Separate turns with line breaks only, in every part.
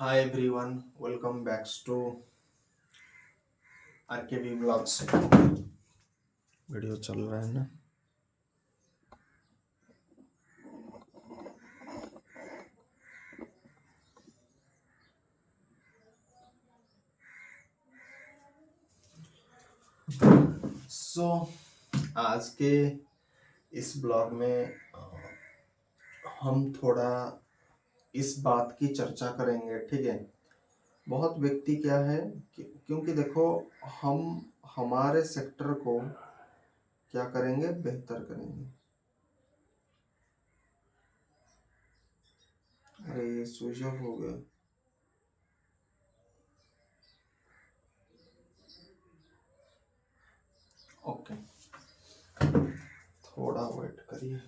Hi everyone, welcome back to RKV blogs. Video चल रहा है ना। आज के इस ब्लॉग में हम थोड़ा इस बात की चर्चा करेंगे, ठीक है। बहुत व्यक्ति क्या है क्योंकि देखो, हम हमारे सेक्टर को क्या करेंगे, बेहतर करेंगे। अरे ये स्विच ऑफ हो गया। ओके, थोड़ा वेट करिए।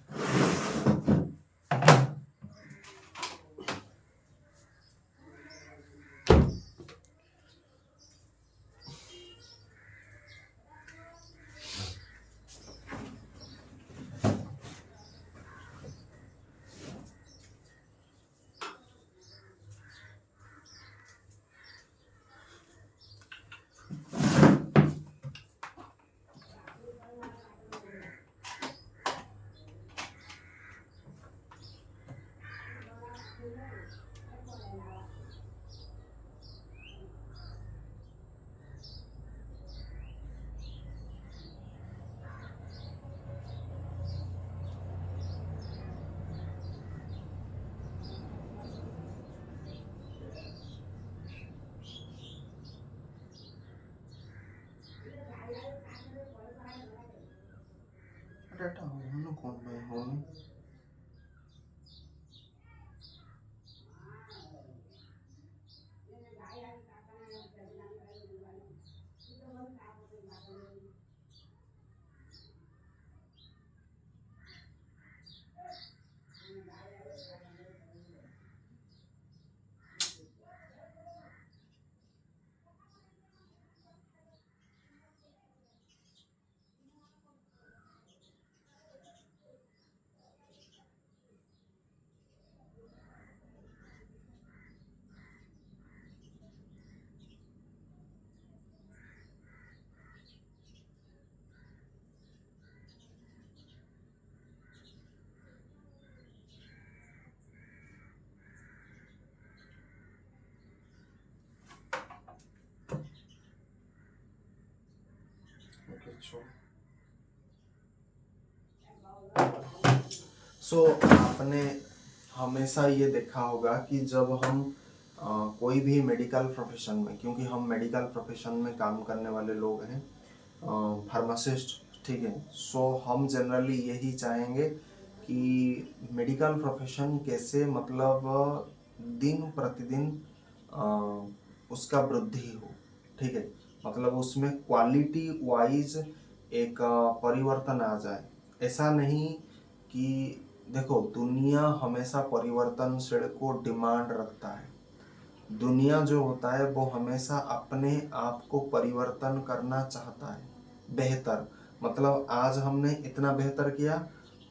डाटा हो कौन मैं हूँ। आपने हमेशा ये देखा होगा कि जब हम कोई भी मेडिकल प्रोफेशन में, क्योंकि हम मेडिकल प्रोफेशन में काम करने वाले लोग हैं, फार्मासिस्ट, ठीक है। हम जनरली यही चाहेंगे कि मेडिकल प्रोफेशन कैसे, मतलब दिन प्रतिदिन उसका वृद्धि हो, ठीक है। मतलब उसमें क्वालिटी वाइज एक परिवर्तन आ जाए। ऐसा नहीं कि देखो, दुनिया हमेशा परिवर्तनशील को डिमांड रखता है। दुनिया जो होता है वो हमेशा अपने आप को परिवर्तन करना चाहता है, बेहतर। मतलब आज हमने इतना बेहतर किया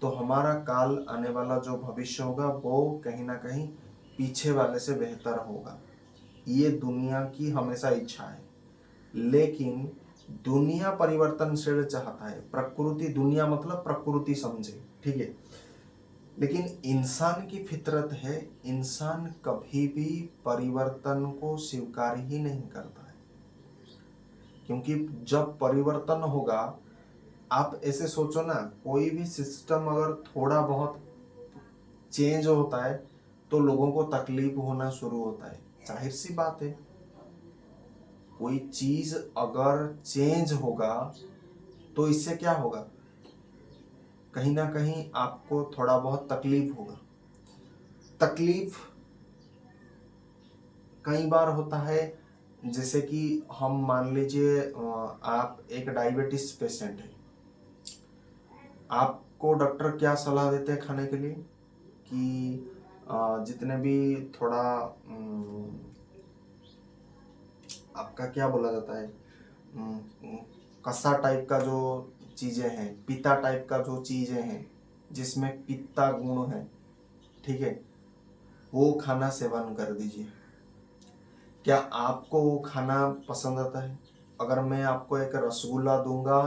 तो हमारा काल आने वाला जो भविष्य होगा वो कहीं ना कहीं पीछे वाले से बेहतर होगा। ये दुनिया की हमेशा इच्छा है। लेकिन दुनिया परिवर्तनशील चाहता है, प्रकृति, दुनिया मतलब प्रकृति समझे, ठीक है। लेकिन इंसान की फितरत है, इंसान कभी भी परिवर्तन को स्वीकार ही नहीं करता है। क्योंकि जब परिवर्तन होगा, आप ऐसे सोचो ना, कोई भी सिस्टम अगर थोड़ा बहुत चेंज होता है तो लोगों को तकलीफ होना शुरू होता है। जाहिर सी बात है, कोई चीज अगर चेंज होगा तो इससे क्या होगा, कहीं ना कहीं आपको थोड़ा बहुत तकलीफ होगा। तकलीफ कई बार होता है, जैसे कि हम मान लीजिए आप एक डायबिटीज पेशेंट है। आपको डॉक्टर क्या सलाह देते हैं खाने के लिए कि जितने भी थोड़ा आपका क्या बोला जाता है, कसा टाइप का जो चीजें हैं, पित्ता टाइप का जो चीजें हैं जिसमें पित्ता गुण है, ठीक है, वो खाना सेवन कर दीजिए। क्या आपको वो खाना पसंद आता है? अगर मैं आपको एक रसगुल्ला दूंगा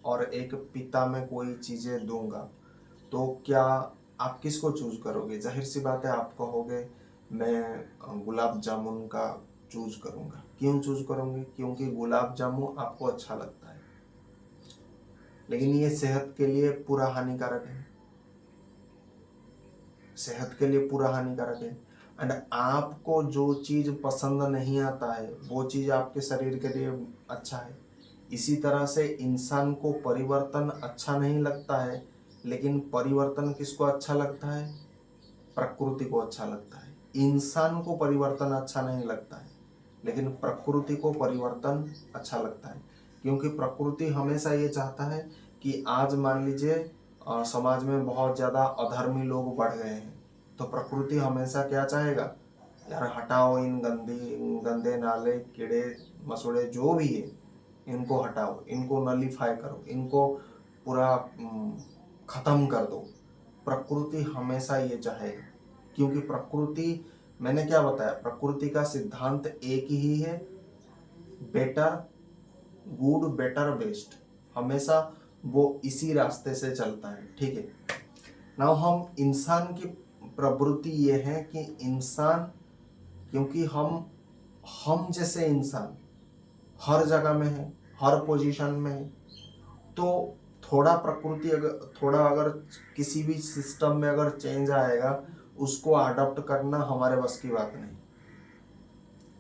और एक पिता में कोई चीज़ें दूंगा, तो क्या आप किसको चूज करोगे? जाहिर सी बात है आप कहोगे मैं गुलाब जामुन का चूज करूंगा। क्यों चूज करोगे? क्योंकि गुलाब जामुन आपको अच्छा लगता है, लेकिन ये सेहत के लिए पूरा हानिकारक है, सेहत के लिए पूरा हानिकारक है। एंड आपको जो चीज पसंद नहीं आता है वो चीज आपके शरीर के लिए अच्छा है। इसी तरह से इंसान को परिवर्तन अच्छा नहीं लगता है, लेकिन परिवर्तन किसको अच्छा लगता है? प्रकृति को अच्छा लगता है। इंसान को परिवर्तन अच्छा नहीं लगता है, लेकिन प्रकृति को परिवर्तन अच्छा लगता है। क्योंकि प्रकृति हमेशा ये चाहता है कि आज मान लीजिए समाज में बहुत ज़्यादा अधर्मी लोग बढ़ गए हैं, तो प्रकृति हमेशा क्या चाहेगा? यार हटाओ इन गंदे नाले कीड़े मकोड़े जो भी है, इनको हटाओ, इनको नलीफाई करो, इनको पूरा खत्म कर दो। प्रकृति हमेशा ये चाहेगा, क्योंकि प्रकृति, मैंने क्या बताया, प्रकृति का सिद्धांत एक ही है, बेटर, गुड, बेटर, बेस्ट। हमेशा वो इसी रास्ते से चलता है। ठीक है। नाउ हम इंसान की प्रवृत्ति ये है कि इंसान, क्योंकि हम जैसे इंसान हर जगह में है, हर पोजीशन में है, तो थोड़ा प्रकृति अगर थोड़ा अगर किसी भी सिस्टम में अगर चेंज आएगा, उसको अडॉप्ट करना हमारे बस की बात नहीं।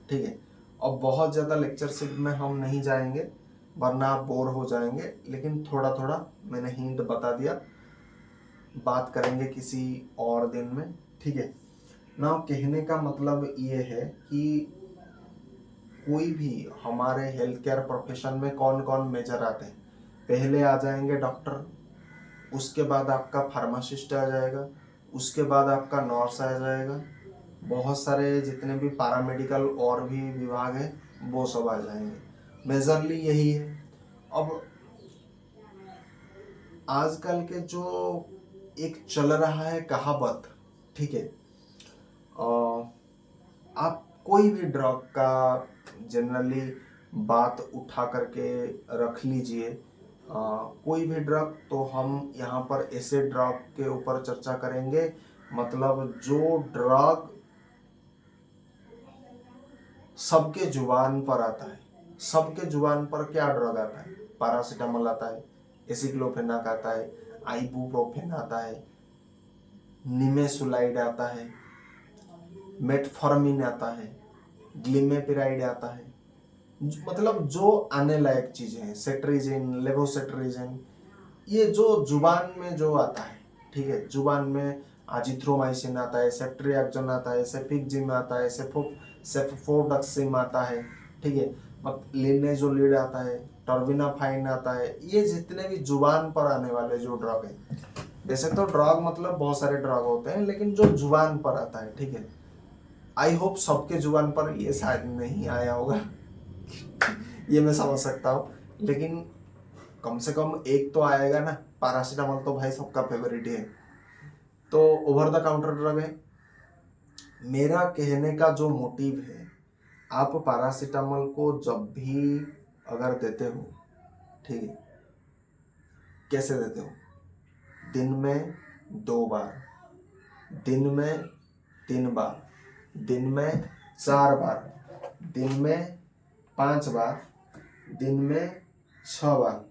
ठीक है। अब बहुत ज़्यादा लेक्चरशिप में हम नहीं जाएंगे, वरना आप बोर हो जाएंगे, लेकिन थोड़ा थोड़ा मैंने हिंट बता दिया, बात करेंगे किसी और दिन में। ठीक है ना। कहने का मतलब ये है कि कोई भी हमारे हेल्थ केयर प्रोफेशन में कौन कौन मेजर आते हैं? पहले आ जाएंगे डॉक्टर, उसके बाद आपका फार्मासिस्ट आ जाएगा, उसके बाद आपका नर्स आ जाएगा, बहुत सारे जितने भी पैरामेडिकल और भी विभाग हैं वो सब आ जाएंगे। मेजरली यही है। अब आजकल के जो एक चल रहा है कहावत, ठीक है, आप कोई भी ड्रग का जनरली बात उठा करके रख लीजिए, कोई भी ड्रग, तो हम यहाँ पर ऐसे ड्रग के ऊपर चर्चा करेंगे, मतलब जो ड्रग सबके जुबान पर आता है। सबके जुबान पर क्या ड्रग आता है? पैरासीटामोल आता है, एसिक्लोफेनाक आता है, आइबुप्रोफेन आता है, निमेसुलाइड आता है, मेटफॉर्मिन आता है, ग्लिमेपिराइड आता है, मतलब जो आने लायक चीजें हैं, सेट्रिजिन, लेवोसेट्रिजिन, ये जो जुबान में जो आता है, ठीक है, जुबान में आजिथ्रोमाइसिन आता है, सेफ्ट्रियाक्सोन आता है, सेफिक्जिम आता है, सेफोफ्लोक्सिम आता है, ठीक है, लिनेजोलिड आता है, टर्बिनाफाइन आता है। ये जितने भी जुबान पर आने वाले जो ड्रग है, वैसे तो ड्रग मतलब बहुत सारे ड्रग होते हैं, लेकिन जो जुबान पर आता है, ठीक है, आई होप सबके जुबान पर ये शायद नहीं आया होगा, ये मैं समझ सकता हूँ, लेकिन कम से कम एक तो आएगा ना। पैरासीटामोल तो भाई सबका फेवरेट है, तो ओवर द काउंटर ड्रग है। मेरा कहने का जो मोटिव है, आप पैरासीटामोल को जब भी अगर देते हो, ठीक है, कैसे देते हो? दिन में 2 बार, दिन में 3 बार, दिन में 4 बार, दिन में 5 बार, दिन में 6 बार।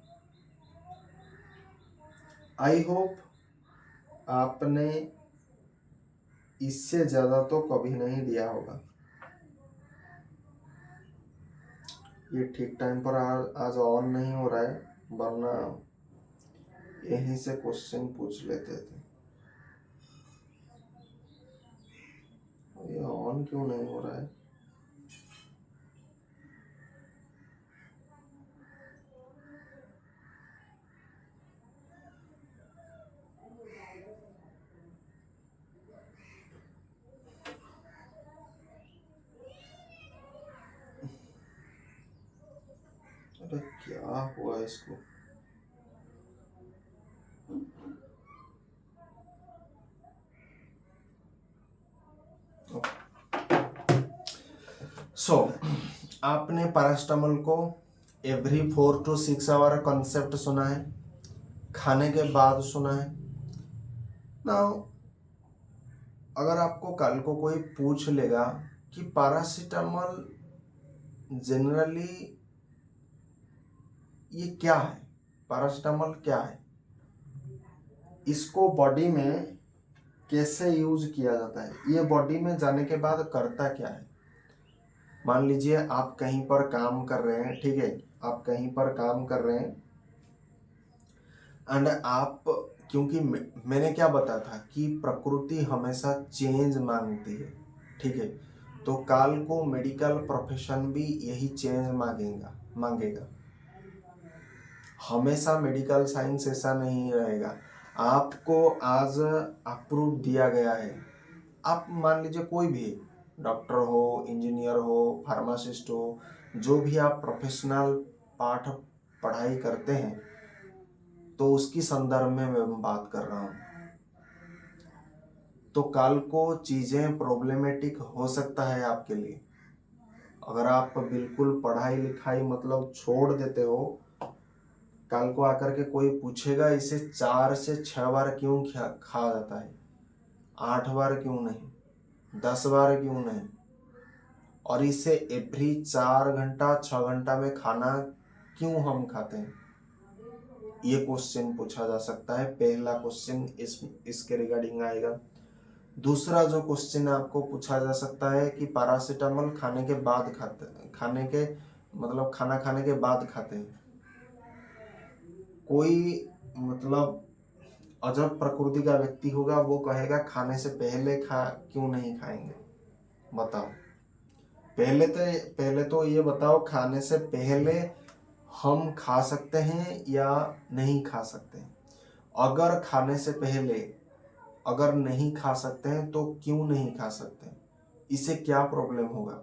आई होप आपने इससे ज्यादा तो कभी नहीं लिया होगा। ये ठीक टाइम पर आज ऑन नहीं हो रहा है, वरना यहीं से क्वेश्चन पूछ लेते थे। ये ऑन क्यों नहीं हो रहा है? अरे क्या हुआ इसको? सो आपने पैरास्टामोल को एवरी 4 to 6 आवर कॉन्सेप्ट सुना है, खाने के बाद सुना है ना। अगर आपको कल को कोई पूछ लेगा कि पैरासीटामोल जनरली ये क्या है, पैरासीटामोल क्या है, इसको बॉडी में कैसे यूज किया जाता है, ये बॉडी में जाने के बाद करता क्या है। मान लीजिए आप कहीं पर काम कर रहे हैं, ठीक है, आप कहीं पर काम कर रहे हैं एंड आप, क्योंकि मैंने क्या बताया था कि प्रकृति हमेशा चेंज मांगती है, ठीक है, तो काल को मेडिकल प्रोफेशन भी यही चेंज मांगेगा। हमेशा मेडिकल साइंस ऐसा नहीं रहेगा। आपको आज अप्रूव दिया गया है, आप मान लीजिए कोई भी डॉक्टर हो, इंजीनियर हो, फार्मासिस्ट हो, जो भी आप प्रोफेशनल पाठ पढ़ाई करते हैं, तो उसकी संदर्भ में मैं बात कर रहा हूँ। तो कल को चीजें प्रॉब्लमेटिक हो सकता है आपके लिए। अगर आप बिल्कुल पढ़ाई लिखाई मतलब छोड़ देते हो, कल को आकर के कोई पूछेगा इसे 4 से 6 बार क्यों खा जाता है, 8 बार क्यों नहीं, 10 बार क्यों नहीं, और इसे एवरी 4 घंटा 6 घंटा में खाना क्यों हम खाते हैं, ये क्वेश्चन पूछा जा सकता है। पहला क्वेश्चन इसके रिगार्डिंग आएगा। दूसरा जो क्वेश्चन आपको पूछा जा सकता है कि पैरासीटामोल खाने के बाद खाने के मतलब खाना खाने के बाद खाते हैं। कोई मतलब अजब प्रकृति का व्यक्ति होगा, वो कहेगा खाने से पहले क्यों नहीं खाएंगे, बताओ। पहले तो ये बताओ, खाने से पहले हम खा सकते हैं या नहीं खा सकते हैं। अगर खाने से पहले अगर नहीं खा सकते हैं तो क्यों नहीं खा सकते, इसे क्या प्रॉब्लम होगा।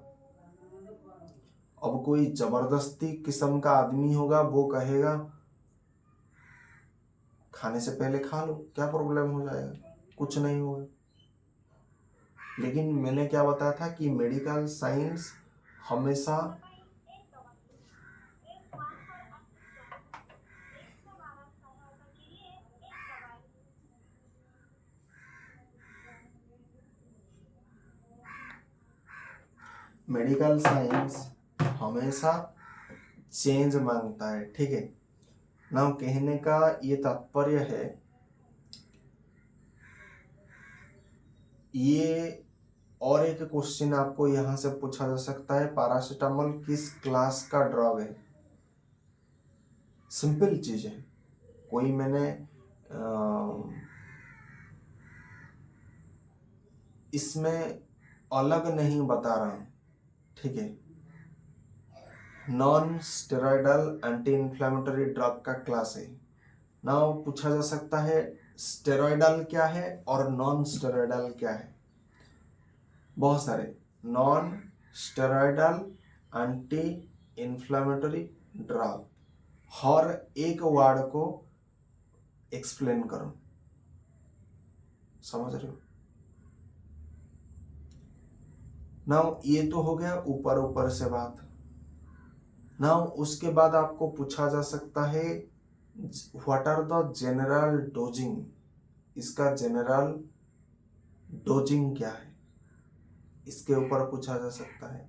अब कोई जबरदस्ती किस्म का आदमी होगा, वो कहेगा खाने से पहले खा लो, क्या प्रॉब्लम हो जाएगा, कुछ नहीं होगा। लेकिन मैंने क्या बताया था कि मेडिकल साइंस हमेशा मेडिकल साइंस हमेशा चेंज मांगता है, ठीक है ना। कहने का ये तात्पर्य है, ये और एक क्वेश्चन आपको यहां से पूछा जा सकता है, पैरासीटामोल किस क्लास का ड्रग है। सिंपल चीज है, कोई मैंने इसमें अलग नहीं बता रहा हूं, ठीक है। Non steroidal anti inflammatory drug का क्लास है ना। पूछा जा सकता है स्टेरॉयडल क्या है और नॉन स्टेरॉयडल क्या है। बहुत सारे non steroidal anti inflammatory drug, हर एक वर्ड को एक्सप्लेन करो, समझ रहे हो ना। ये तो हो गया ऊपर ऊपर से बात ना। उसके बाद आपको पूछा जा सकता है what are the general dosing, इसका जनरल डोजिंग क्या है, इसके ऊपर पूछा जा सकता है।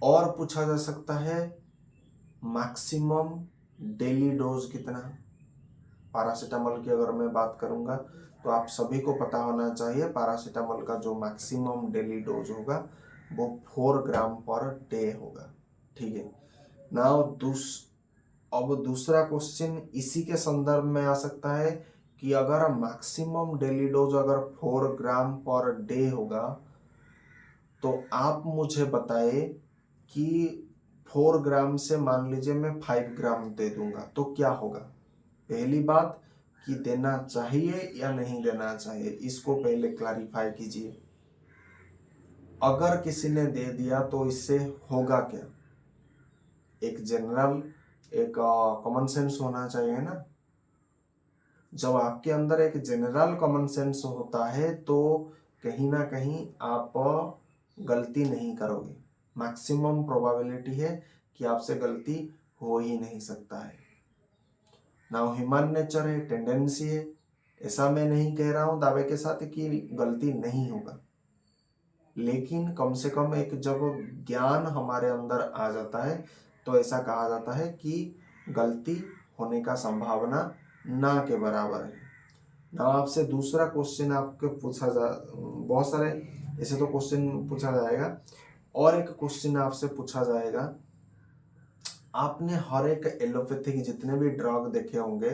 और पूछा जा सकता है मैक्सिमम डेली डोज कितना। पैरासीटामोल की अगर मैं बात करूंगा तो आप सभी को पता होना चाहिए, पैरासीटामोल का जो मैक्सिमम डेली डोज होगा वो 4 ग्राम पर डे होगा, ठीक है। नाउ अब दूसरा क्वेश्चन इसी के संदर्भ में आ सकता है कि अगर मैक्सिमम डेली डोज अगर 4 ग्राम पर डे होगा, तो आप मुझे बताए कि 4 ग्राम से मान लीजिए मैं 5 ग्राम दे दूंगा तो क्या होगा। पहली बात कि देना चाहिए या नहीं देना चाहिए, इसको पहले क्लैरिफाई कीजिए। अगर किसी ने दे दिया तो इससे होगा क्या। एक जनरल एक कॉमन सेंस होना चाहिए ना। जब आपके अंदर एक जनरल कॉमन सेंस होता है तो कहीं ना कहीं आप गलती नहीं करोगे। मैक्सिमम प्रोबेबिलिटी है कि आपसे गलती हो ही नहीं सकता है। ना ह्यूमन नेचर है, टेंडेंसी है। ऐसा मैं नहीं कह रहा हूं दावे के साथ कि गलती नहीं होगा, लेकिन कम से कम एक जब ज्ञान हमारे अंदर आ जाता है तो ऐसा कहा जाता है कि गलती होने का संभावना ना के बराबर है। ना आपसे दूसरा क्वेश्चन आपके पूछा जा, बहुत सारे ऐसे तो क्वेश्चन पूछा जाएगा, और एक क्वेश्चन आपसे पूछा जाएगा, आपने हर एक एलोपैथिक जितने भी ड्रग देखे होंगे,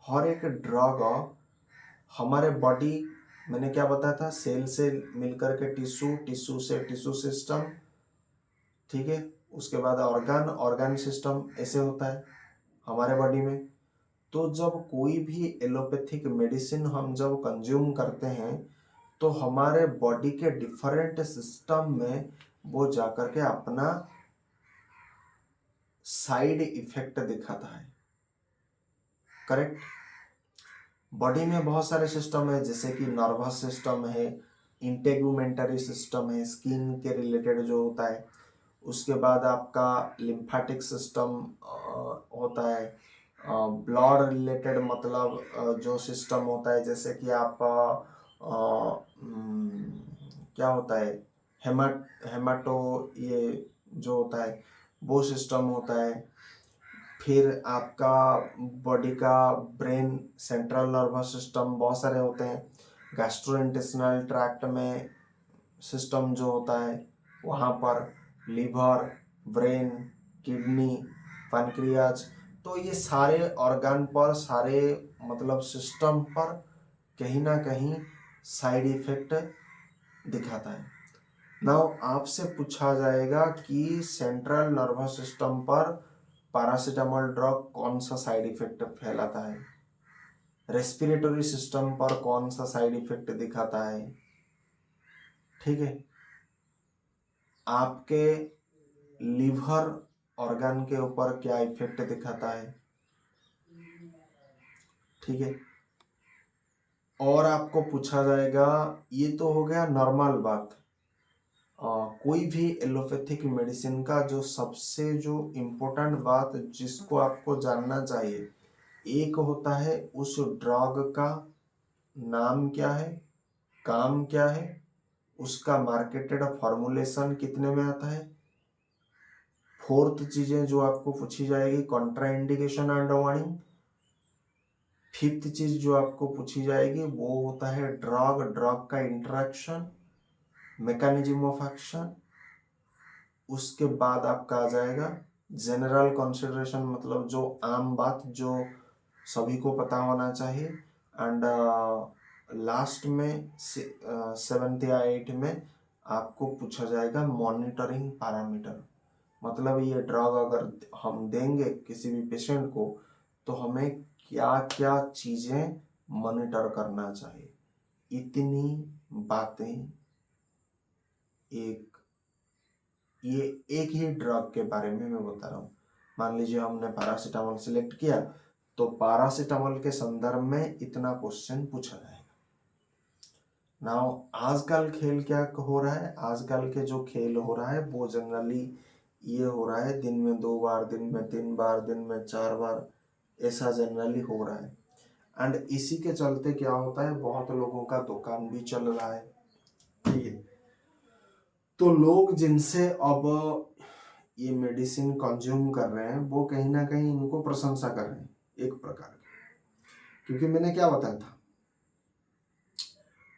हर एक ड्रग हमारे बॉडी, मैंने क्या बताया था, सेल से मिलकर के टिश्यू, टिश्यू से टिश्यू सिस्टम, ठीक है, उसके बाद ऑर्गन, ऑर्गन सिस्टम, ऐसे होता है हमारे बॉडी में। तो जब कोई भी एलोपैथिक मेडिसिन हम जब कंज्यूम करते हैं तो हमारे बॉडी के डिफरेंट सिस्टम में वो जाकर के अपना साइड इफेक्ट दिखाता है। करेक्ट। बॉडी में बहुत सारे सिस्टम है, जैसे कि नर्वस सिस्टम है, इंटेगुमेंटरी सिस्टम है, स्किन के रिलेटेड जो होता है। उसके बाद आपका लिम्फेटिक सिस्टम होता है, ब्लड रिलेटेड मतलब जो सिस्टम होता है, जैसे कि आप क्या होता है, हेमाटो, ये जो होता है वो सिस्टम होता है। फिर आपका बॉडी का ब्रेन, सेंट्रल नर्वस सिस्टम, बहुत सारे होते हैं। गैस्ट्रोइंटेस्टिनल ट्रैक्ट में सिस्टम जो होता है, वहाँ पर लीवर, ब्रेन, किडनी, पैनक्रियाज, तो ये सारे ऑर्गन पर, सारे मतलब सिस्टम पर कहीं ना कहीं साइड इफेक्ट दिखाता है। नाउ आपसे पूछा जाएगा कि सेंट्रल नर्वस सिस्टम पर पैरासीटामोल ड्रग कौन सा साइड इफेक्ट फैलाता है, रेस्पिरेटरी सिस्टम पर कौन सा साइड इफेक्ट दिखाता है, ठीक है, आपके लिवर ऑर्गन के ऊपर क्या इफेक्ट दिखाता है, ठीक है। और आपको पूछा जाएगा, ये तो हो गया नॉर्मल बात, कोई भी एलोपैथिक मेडिसिन का जो सबसे जो इम्पोर्टेंट बात जिसको आपको जानना चाहिए, एक होता है उस ड्रग का नाम क्या है, काम क्या है, उसका मार्केटेड फॉर्मुलेशन कितने में आता है। फोर्थ चीजें जो आपको पूछी जाएगी, Contra indication and warning. Fifth चीज जो आपको पूछी जाएगी वो होता है ड्रग, ड्रग का इंटरेक्शन, मैकेनिज्म ऑफ एक्शन। उसके बाद आपका आ जाएगा जनरल कंसिडरेशन, मतलब जो आम बात जो सभी को पता होना चाहिए। एंड लास्ट में 7th या 8th में आपको पूछा जाएगा मॉनिटरिंग पैरामीटर, मतलब ये ड्रग अगर हम देंगे किसी भी पेशेंट को तो हमें क्या क्या चीजें मॉनिटर करना चाहिए। इतनी बातें एक ये एक ही ड्रग के बारे में मैं बता रहा हूँ। मान लीजिए हमने पैरासीटामोल सिलेक्ट किया तो पैरासीटामोल के संदर्भ में इतना क्वेश्चन पूछा जाएगा। नाउ आजकल खेल क्या हो रहा है, आजकल के जो खेल हो रहा है वो जनरली ये हो रहा है दिन में 2 बार, दिन में 3 बार, दिन में 4 बार, ऐसा जनरली हो रहा है। एंड इसी के चलते क्या होता है, बहुत लोगों का दुकान भी चल रहा है, ठीक है। तो लोग जिनसे अब ये मेडिसिन कंज्यूम कर रहे हैं वो कहीं ना कहीं इनको प्रशंसा कर रहे हैं एक प्रकार की, क्योंकि मैंने क्या बताया था,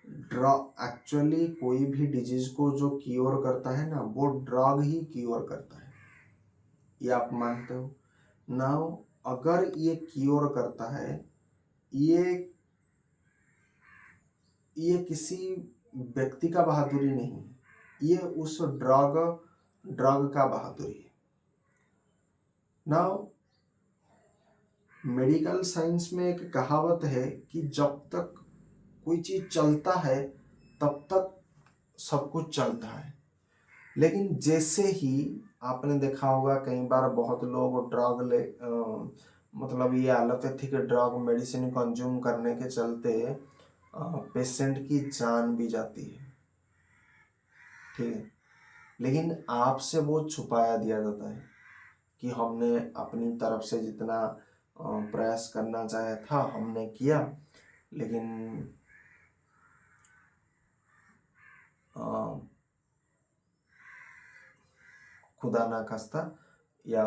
ड्रग एक्चुअली कोई भी डिजीज को जो क्योर करता है ना वो ड्रग ही क्योर करता है, ये आप मानते हो। नाउ अगर ये क्योर करता है, ये किसी व्यक्ति का बहादुरी नहीं है, ये उस ड्रग का बहादुरी है। नाउ मेडिकल साइंस में एक कहावत है कि जब तक कोई चीज चलता है तब तक सब कुछ चलता है, लेकिन जैसे ही आपने देखा होगा कई बार बहुत लोग ड्रग मतलब ये एलोपैथिक ड्रग मेडिसिन कंज्यूम करने के चलते पेशेंट की जान भी जाती है, ठीक है। लेकिन आपसे वो छुपाया दिया जाता है कि हमने अपनी तरफ से जितना प्रयास करना चाहा था हमने किया, लेकिन खुदा ना खास्ता या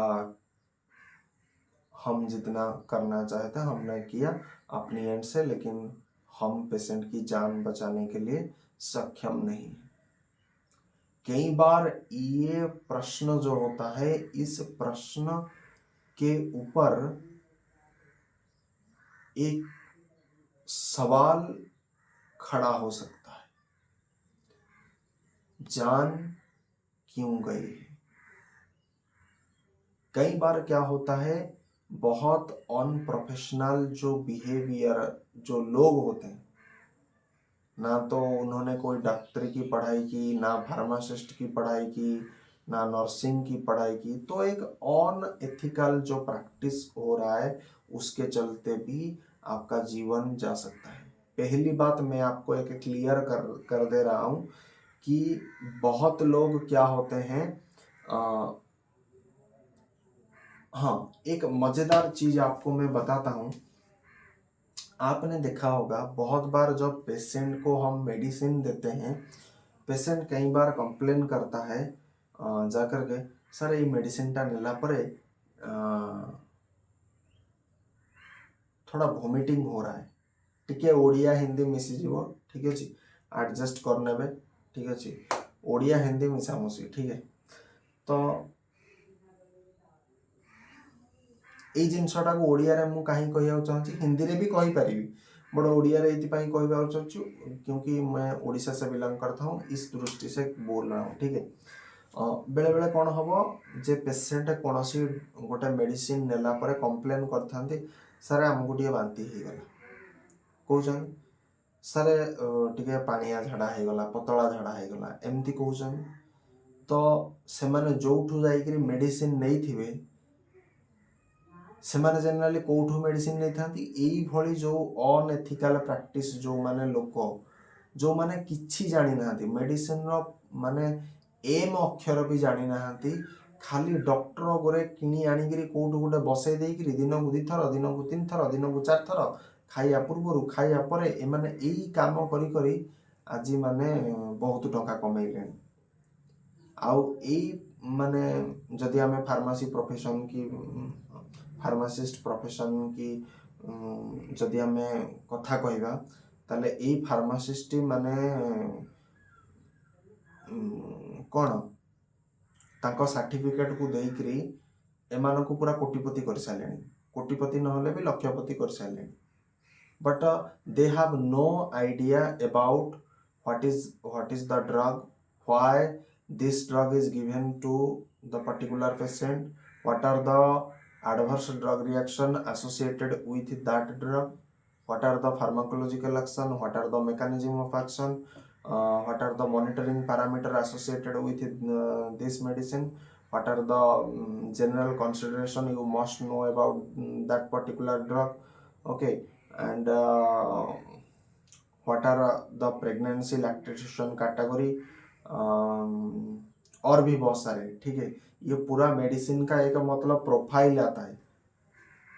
हम जितना करना चाहे थे हमने किया अपनी एंड से, लेकिन हम पेशेंट की जान बचाने के लिए सक्षम नहीं है। कई बार ये प्रश्न जो होता है, इस प्रश्न के ऊपर एक सवाल खड़ा हो सकता है, जान क्यों गई है। कई बार क्या होता है, बहुत अनप्रोफेशनल जो बिहेवियर जो लोग होते हैं, ना तो उन्होंने कोई डॉक्टरी की पढ़ाई की, ना फार्मासिस्ट की पढ़ाई की, ना नर्सिंग की पढ़ाई की, तो एक ऑन एथिकल जो प्रैक्टिस हो रहा है उसके चलते भी आपका जीवन जा सकता है। पहली बात मैं आपको एक क्लियर कर दे रहा हूँ कि बहुत लोग क्या होते हैं, हाँ, एक मजेदार चीज आपको मैं बताता हूँ। आपने देखा होगा बहुत बार जब पेशेंट को हम मेडिसिन देते हैं, पेशेंट कई बार कंप्लेन करता है जाकर के, सर ये मेडिसिन टा नेला परे थोड़ा वोमिटिंग हो रहा है, टिके ओडिया हिंदी मिसी जीवो, ठीक है जी, एडजस्ट करनेबे, ठीक है जी, ओडिया हिंदी मिसामुसी, ठीक है। तो এই ଜିନିଷଟାକୁ ଓଡ଼ିଆରେ ମୁଁ କାହିଁକି କହିବାକୁ ଚାହୁଁଛି, हिंदी भी कहीपरि बट ओडिया ये कहवाक चाहूँ क्योंकि मैं ओडिशा से बिलोंग करता हूँ, इस दृष्टि से बोल रहा हूँ, ठीक है। बेले बेले कौन हम जे पेशेंट कौन सी गोटे मेडिसिन नेला पर कंप्लेन करते, सर आमको टे बांती हो गला, कहते सर टे पानिया झाड़ा हो गला, पतला झाड़ा हो गला, एमती कहते। तो से जो जाकर मेडिसिन नहीं थे ସେମାନେ ଜେନେରାଲି କୋଉଠୁ ମେଡିସିନ ନେଇଥାନ୍ତି, ଏଇଭଳି ଯୋଉ ଅନଏଥିକାଲ ପ୍ରାକ୍ଟିସ ଯୋଉମାନେ ଲୋକ ଯୋଉମାନେ କିଛି ଜାଣିନାହାନ୍ତି, ମେଡିସିନର ମାନେ ଏମ୍ ଅକ୍ଷର ବି ଜାଣିନାହାନ୍ତି, ଖାଲି ଡକ୍ଟର ଗୋରେ କିଣି ଆଣିକିରି କୋଉଠୁ ଗୋଟେ ବସେଇ ଦେଇକିରି ଦିନକୁ 2 ଥର, ଦିନକୁ 3 ଥର, ଦିନକୁ 4 ଥର, ଖାଇବା ପୂର୍ବରୁ ଖାଇବା ପରେ ଏମାନେ ଏଇ କାମ କରି କରି ଆଜି ମାନେ ବହୁତ ଟଙ୍କା କମେଇଲେଣି। ଆଉ ଏଇ ମାନେ ଯଦି ଆମେ फार्मेसी प्रोफेशन की फार्मासिस्ट प्रोफेशन की जदि आमे कथा कहवा, ताले एई फार्मासिस्ट माने कौन तांको सर्टिफिकेट को देकरी एमानकु पूरा कोटिपति कर सालेनी, कोटिपति नहले भी लक्षपति कर सालेनी, but they have no idea about what is the drug, why this drug is given to the particular patient, what are the adverse drug reaction associated with that drug, what are the pharmacological action, what are the mechanism of action, what are the monitoring parameter associated with this medicine, what are the general consideration you must know about that particular drug, okay, and what are the pregnancy lactation category, और भी बहुत सारे, ठीक है। ये पूरा medicine का एक मतलब प्रोफाइल आता है,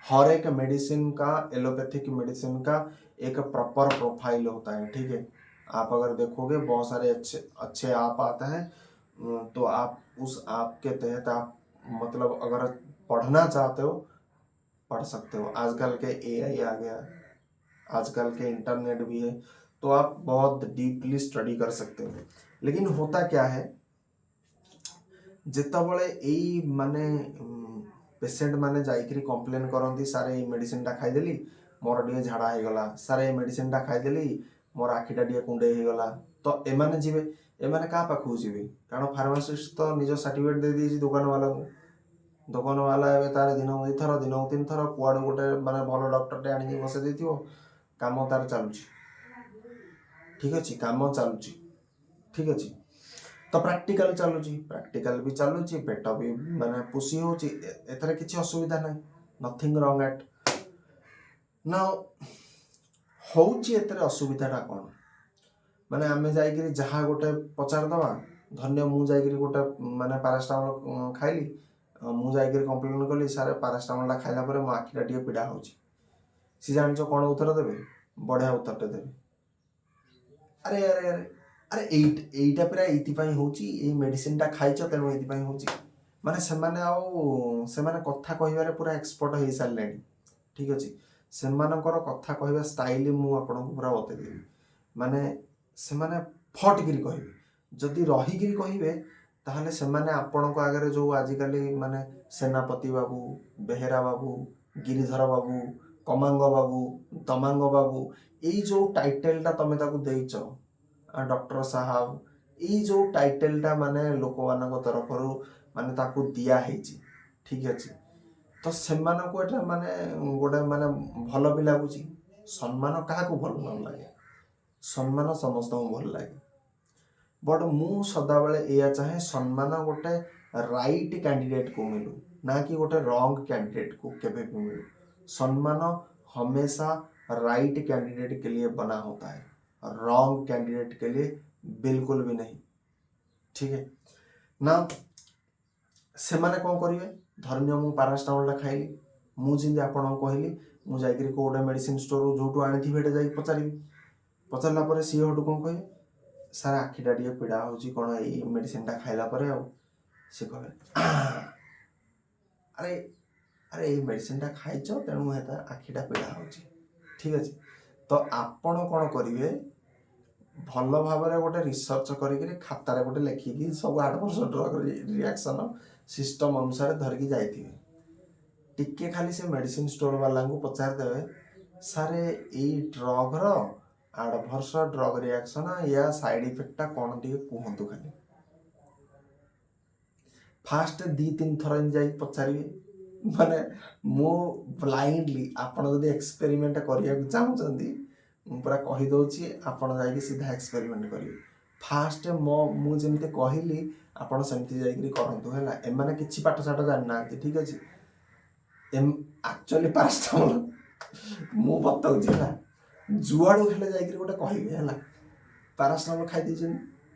हर एक मेडिसिन का, एलोपैथिक मेडिसिन का एक प्रॉपर प्रोफाइल होता है, ठीक है। आप अगर देखोगे बहुत सारे अच्छे अच्छे ऐप आता है, तो आप उस ऐप के तहत आप मतलब अगर पढ़ना चाहते हो पढ़ सकते हो। आजकल के एआई आ गया, आजकल के इंटरनेट भी है, तो आप बहुत डीपली स्टडी कर सकते हो। लेकिन होता क्या है, जितेबाला यही माने पेशेंट माने जाइकरी कंप्लेन करती, सारे ये मेडिसिन टा खाईदेली मोर टे झाड़ा हो गला, सारे ये मेडिसिन टा खाईदेली मोर आखिटा टे कुंडे हो गला, तो एमाने जीवे, एमाने क्या पाखु जीवे, कारण फार्मासिस्ट तो निज सर्टिफिकेट दे दी दुकान वाला को, दुकान वाला ए तार दिन को 2 थर, दिन को 3 थर कुआड़ गोटे माने भल डॉक्टर टे आनी बसे देथिबो, काम तार चलुची, ठीक अच्छे, काम चलुची, ठीक अच्छे। तो प्रैक्टिकल चलुची, प्रैक्टिकल भी चलुची, पेट भी माने पुसी होची, एथरे किछि असुविधा नै, नथिंग रॉन्ग एट नाउ। होची एथरे असुविधाटा कोन, माने आमे जाइकरी जहा गोटे पचार दवा, धन्य मु जाइकरी गोटे माने पारास्टामोल खाइली मु जाइकरी कंप्लेन कली सारे पारास्टामोलटा खाइला पर मो आखिटा टिके पीड़ा होची सी जान कौन उत्तर देवे बढ़िया उत्तरटे देवे अरे अरे अरे अरे एईटा पूरा एइथिपाई होची एई मेडिसिनटा खाइछ तेणु एइथिपाई होची माने सेमाने कथा कहिबारे पूरा एक्सपर्ट हो सारलेनी ठीक अछि सेमानकर कथा कहबा स्टाइल मु आपनको पूरा बते देबी माने सेमाने फटगिरी कहबे जदि रहीगिरी कहबे ताहले सेमाने आपनको आगरे जो आजिकाली माने सेनापति बाबू बेहेरा बाबू गिरिधर बाबू कमांग बाबू तमांग बाबू एई जो टाइटलटा तमे ताकू देइछ डॉक्टर साहब एई जो टाइटलटा माने लोकमानक तरफरु माने ताकू दिया हेची ठीक अछि तो सेमानकू एटा माने गोटे माने भल भी लागुची सम्मान काहाकू भल न लागे सम्मान समस्त को भल लागे बट मु सदा बेले एया चाहे सम्मान गोटे राइट कैंडिडेट को मिलू ना कि गोटे रॉन्ग कैंडिडेट को केबे भी मिलू सम्मान हमेशा राइट कैंडिडेट के लिए बना होता है रॉन्ग कैंडिडेट के लिए बिल्कुल भी नहीं ठीक है ना से माने कौन करिवे धरनिय मु पारास्टामोलटा खाइली मु जिंदे आपन कहली मु जाइकरी कोडे मेडिसिन स्टोर जोटू आनी भेटे जाई पचारि पचारला परे सी हटू कौन कहे सारा आखिटा टिके पीड़ा होची कौन एई मेडिसिनटा खाइला परे आ से कहे अरे अरे एई मेडिसिनटा खाइछ तेणु हेता आखिटा पीड़ा होची ठीक अछि तो आपण कौन करिवे भल भाव गोटे रिसर्च करी खातार गोटे लेखिकी सब 8 वर्ष ड्रग रिएक्शन सिस्टम अनुसार धरिकी जाइए टिके खाली से मेडिसिन स्टोर वाला को पचार देवे सारे ए ड्रग रो एडवर्स ड्रग रिएक्शन या साइड इफेक्टा कौन टे कहतु खाली फास्ट 2-3 थर जाई पचारे माने मो ब्लाइंडली आपण जदि एक्सपेरिमेंट करिया चाहूचंदी पूरा कही दउची आपण जाई सीधा एक्सपेरिमेंट करिवे फास्ट मु जेमते कहली आपण सेमती जाई करंतु हैला एमाने किछि पाठ साठ जान ना ठीक अछि एक्चुअली पारास्टामोल मु बताउची हैला जुआडू हेले जाई गोटे कहबे हैला पारास्टामोल खाइ दिजन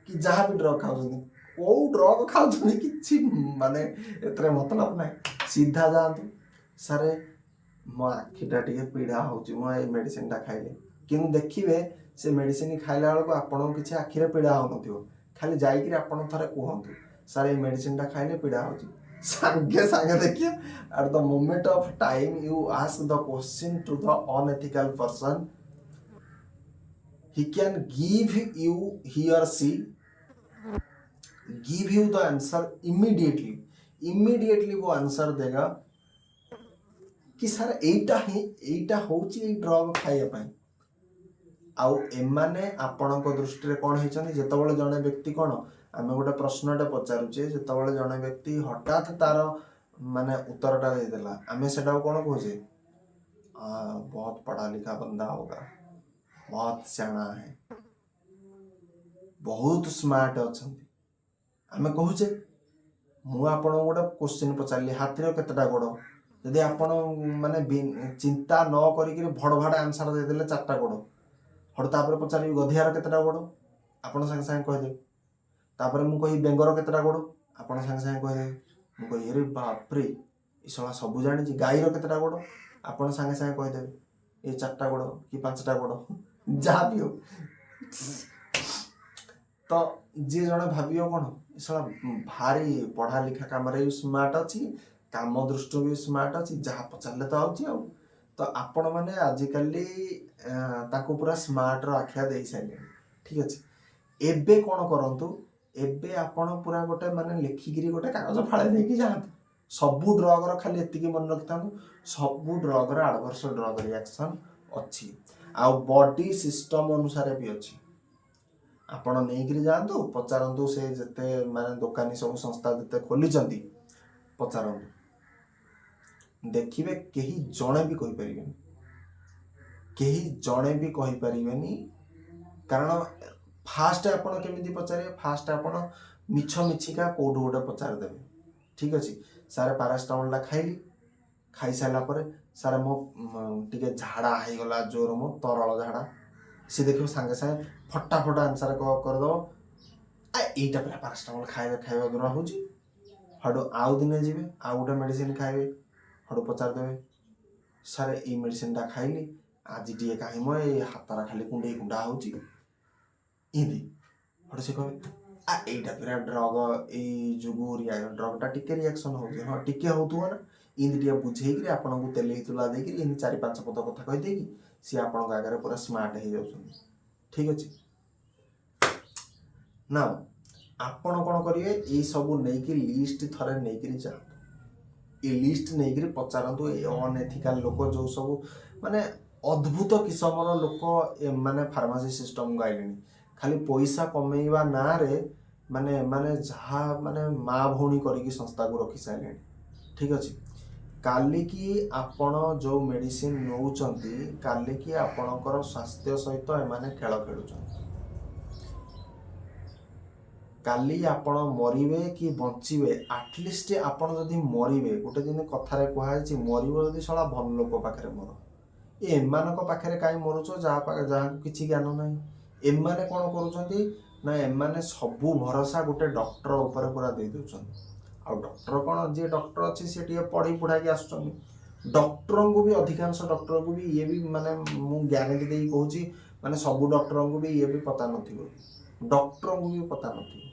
कि जहाँ भी ड्रग खाउछन को ड्रग खाउछन किछि माने एतरे मतलब नै सीधा जातु सारे मो आखिटा टिके पीड़ा होची मो ए मेडिसिनटा खाइले किंतु देखिए से मेडिसिन खाइला बेलू आपको किसी आखिरे पीड़ा हो खाली जाइए आपड़ थे कहतु सारे मेडिसिनटा खाइले पीड़ा हो सांगे सांगे देखिए at the moment of time you ask the question to the unethical person he can give you he or she give you the answer immediately वो आंसर देगा कि सर एटा होची ड्रग खाइबा आउ एमाने आपणक दृष्टि कौन होती जितेबाला जड़े व्यक्ति कौन आम गोटे प्रश्नटे पचारुचे जितेबाला जड़े व्यक्ति हठात तार माने उत्तरटा देदेला आम से कौन कहे बहुत पढ़ा लिखा बंदा होगा बहुत सियाणा है बहुत स्मार्ट अच्छा आम कहुचे मुझे गोटे क्वेश्चन पचारि हाथीर केतटा गोड़ जदि आपण माने चिंता न करिक भड़ भाड़ आंसर देदेले 4टा गोड़ हटू तापर पचारि गधियार केतटा गोड़ आपण संगे संगे कहीदे तापर मु कही बेंगर केतटा गोड़ आपण संगे संगे कहीदे मु कही अरे बाप रे ई सला सब जानी गाईर केतटा गोड़ आपण संगे संगे कहीदे ये 4टा गोड़ कि 5टा गोड़ जहाँ भी हो तो जी जड़े भावियो कौन सला भारी पढ़ा लिखा काम स्मार्ट अच्छी काम दृष्टि भी स्मार्ट अच्छी जहाँ पचारे तो आउची तो आपण मैंने आजिकली ताको पूरा स्मार्ट रो आख्या दे सारे ठीक अच्छे एबे कौन करंतु एबे आपण पूरा गोटे माने लिखिकी गोटे कागज फाड़े देकी जातु सबू ड्रग रो खाली एतिकी मन रखिता सबू ड्रग रो एडवर्स ड्रग रिएक्शन अच्छी आ बॉडी सिस्टम अनुसार भी अच्छी आपण नहीं जातु पचारतु से जिते माने दुकानी सब संस्था जिते खोली पचारतु देखिए कहीं जड़े भी कही पारे कारण फास्ट आपड़ केमी पचारे फास्ट आपड़ मिछ मिछिका कौटू गोटे पचार देवे ठीक अच्छे सारे पारास्टामोलटा खाइली खाई सारा सारे मो टे झाड़ा हो गला जोर मो तरल झाड़ा सी देख सांगे सांगे फटाफट आंसर करदे এইটা ପୁରା ପାରାସିଟାମଲ୍ ଖାଇବା ଦ୍ୱାରା ହେଉଛି। ହେଠୁ ଆଉ ଦିନେ ଯିବେ ଆଉ ଗୋଟେ ମେଡ଼ିସିନ ଖାଇବେ, ହେଠୁ ପଚାରିଦେବେ ସାର୍ ଏଇ ମେଡ଼ିସିନଟା ଖାଇଲି ଆଜି ଟିକେ କାହିଁ ମୋ ଏଇ ହାତଟା ଖାଲି କୁଣ୍ଡେଇ କୁଣ୍ଡା ହେଉଛି ଏମିତି। ହେଠୁ ସେ କହିବେ এইଟା ପୁରା ଡ୍ରଗ ଏଇ ଯୋଗୁଁ ଡ୍ରଗଟା ଟିକେ ରିଆକ୍ସନ୍ ହେଉଛି। ହଁ ଟିକେ ହେଉଥିବ ନା, ଏମିତି ଟିକେ ବୁଝେଇକିରି ଆପଣଙ୍କୁ ତେଲେଇ ତୁଲା ଦେଇକିରି ଏମିତି 4-5 ପଦ କଥା କହିଦେଇକି ସିଏ ଆପଣଙ୍କ ଆଗରେ ପୁରା ସ୍ମାର୍ଟ ହେଇଯାଉଛନ୍ତି। ଠିକ୍ ଅଛି ନା, ଆପଣ କ'ଣ କରିବେ, ଏଇ ସବୁ ନେଇକି ଲିଷ୍ଟ ଥରେ ନେଇକିରି ଯାଆନ୍ତୁ। ଏ ଲିଷ୍ଟ ନେଇକିରି ପଚାରନ୍ତୁ ଏଇ ଅନଏଥିକାଲ ଲୋକ ଯେଉଁ ସବୁ ମାନେ ଅଦ୍ଭୁତ କିସମର ଲୋକ ମାନେ ଫାର୍ମାସି ସିଷ୍ଟମକୁ ଆଇଲେଣି, ଖାଲି ପଇସା କମେଇବା ନାଁରେ ମାନେ ଯାହା ମାନେ ମା ଭଉଣୀ କରିକି ସଂସ୍ଥାକୁ ରଖି ସାରିଲେଣି। ଠିକ୍ ଅଛି, କାଲିକି ଆପଣ ଯେଉଁ ମେଡ଼ିସିନ ନେଉଛନ୍ତି, କାଲିକି ଆପଣଙ୍କର ସ୍ୱାସ୍ଥ୍ୟ ସହିତ ଏମାନେ ଖେଳ ଖେଳୁଛନ୍ତି। କାଲି ଆପଣ ମରିବେ କି ବଞ୍ଚିବେ, ଆଟଲିଷ୍ଟ ଆପଣ ଯଦି ମରିବେ, ଗୋଟେ ଦିନ କଥାରେ କୁହାଯାଇଛି ମରିବ ଯଦି ଶଳା ଭଲ ଲୋକ ପାଖରେ ମର। ଏମାନଙ୍କ ପାଖରେ କାହିଁ ମରୁଛ ଯାହାକୁ କିଛି ଜ୍ଞାନ ନାହିଁ। ଏମାନେ କ'ଣ କରୁଛନ୍ତି ନା, ଏମାନେ ସବୁ ଭରସା ଗୋଟେ ଡକ୍ଟର ଉପରେ ପୁରା ଦେଇ ଦେଉଛନ୍ତି। ଆଉ ଡକ୍ଟର କ'ଣ, ଯିଏ ଡକ୍ଟର ଅଛି ସିଏ ଟିକେ ପଢ଼ି ପଢ଼ାକି ଆସୁଛନ୍ତି। ଡକ୍ଟରଙ୍କୁ ବି ଅଧିକାଂଶ ଡକ୍ଟରଙ୍କୁ ବି ଇଏ ବି ମାନେ ମୁଁ ଗ୍ୟାରେଣ୍ଟି ଦେଇକି କହୁଛି ମାନେ ସବୁ ଡକ୍ଟରଙ୍କୁ ବି ଇଏ ବି ପତା ନଥିବ, ଡକ୍ଟରଙ୍କୁ ବି ପତା ନଥିବ।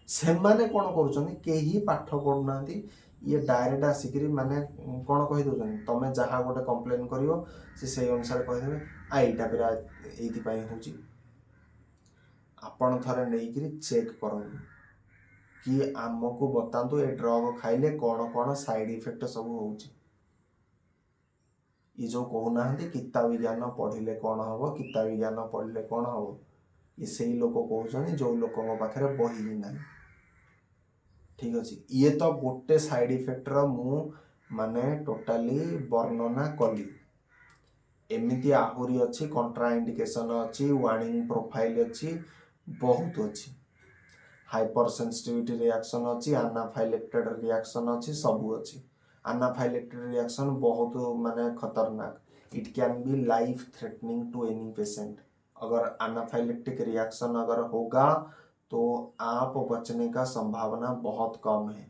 ସେମାନେ କ'ଣ କରୁଛନ୍ତି, କେହି ପାଠ ପଢ଼ୁନାହାନ୍ତି, ଇଏ ଡାଇରେକ୍ଟ ଆସିକିରି ମାନେ କ'ଣ କହିଦେଉଛନ୍ତି, ତମେ ଯାହା ଗୋଟେ କମ୍ପ୍ଲେନ୍ କରିବ ସେ ସେଇ ଅନୁସାରେ କହିଦେବେ ଏଇଟା ପୁରା ଏଇଥିପାଇଁ ହେଉଛି। ଆପଣ ଥରେ ନେଇକିରି ଚେକ୍ କରନ୍ତୁ କି ଆମକୁ ବତାନ୍ତୁ ଏ ଡ୍ରଗ୍ ଖାଇଲେ କ'ଣ କ'ଣ ସାଇଡ୍ ଇଫେକ୍ଟ ସବୁ ହେଉଛି। ଏ ଯେଉଁ କହୁନାହାନ୍ତି କିତାବୀ ଜ୍ଞାନ ପଢ଼ିଲେ କ'ଣ ହେବ, କିତାବୀ ଜ୍ଞାନ ପଢ଼ିଲେ କ'ଣ ହେବ, ଏ ସେଇ ଲୋକ କହୁଛନ୍ତି ଯେଉଁ ଲୋକଙ୍କ ପାଖରେ ବହି ହିଁ ନାହିଁ। ଠିକ୍ ଅଛି, ଇଏ ତ ଗୋଟେ ସାଇଡ୍ ଇଫେକ୍ଟର ମୁଁ ମାନେ ଟୋଟାଲି ବର୍ଣ୍ଣନା କଲି। ଏମିତି ଆହୁରି ଅଛି, କଣ୍ଟ୍ରା ଇଣ୍ଡିକେସନ୍ ଅଛି, ୱାର୍ଣ୍ଣିଂ ପ୍ରୋଫାଇଲ୍ ଅଛି, ବହୁତ ଅଛି। ହାଇପର ସେନ୍ସିଟିଭିଟି ରିଆକ୍ସନ୍ ଅଛି, ଆନାଫାଇଲେକ୍ଟେଡ୍ ରିଆକ୍ସନ୍ ଅଛି, ସବୁ ଅଛି। ଆନାଫାଇଲେକ୍ଟେଡ୍ ରିଆକ୍ସନ୍ बहुत ମାନେ खतरनाक, it can be life threatening to any patient. अगर एनाफाइलेक्टिक रिएक्शन अगर होगा तो आप बचने का संभावना बहुत कम है।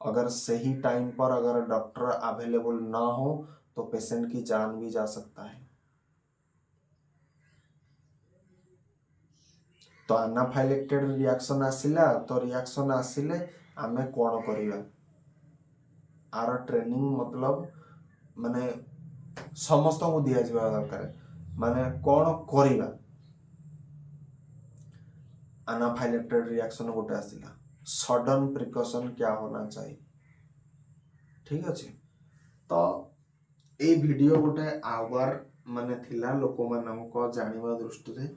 अगर सही टाइम पर अगर डॉक्टर अवेलेबल ना हो तो पेशेंट की जान भी जा सकता है। तो एनाफाइलेक्टेड रिएक्शन आसिला तो रिएक्शन आसिले आमे कौन करिया, आर ट्रेनिंग मतलब माने समस्त को दिया जावा दरकार, माने कौन करिया। एनाफाइलेक्टेड रिएक्शन गोटे आसिला, सडन प्रिकॉशन क्या होना चाहिए। ठीक अच्छे, तो ये वीडियो गोटे आवर माने थिला लोक मानक जानिबा दृष्टि रे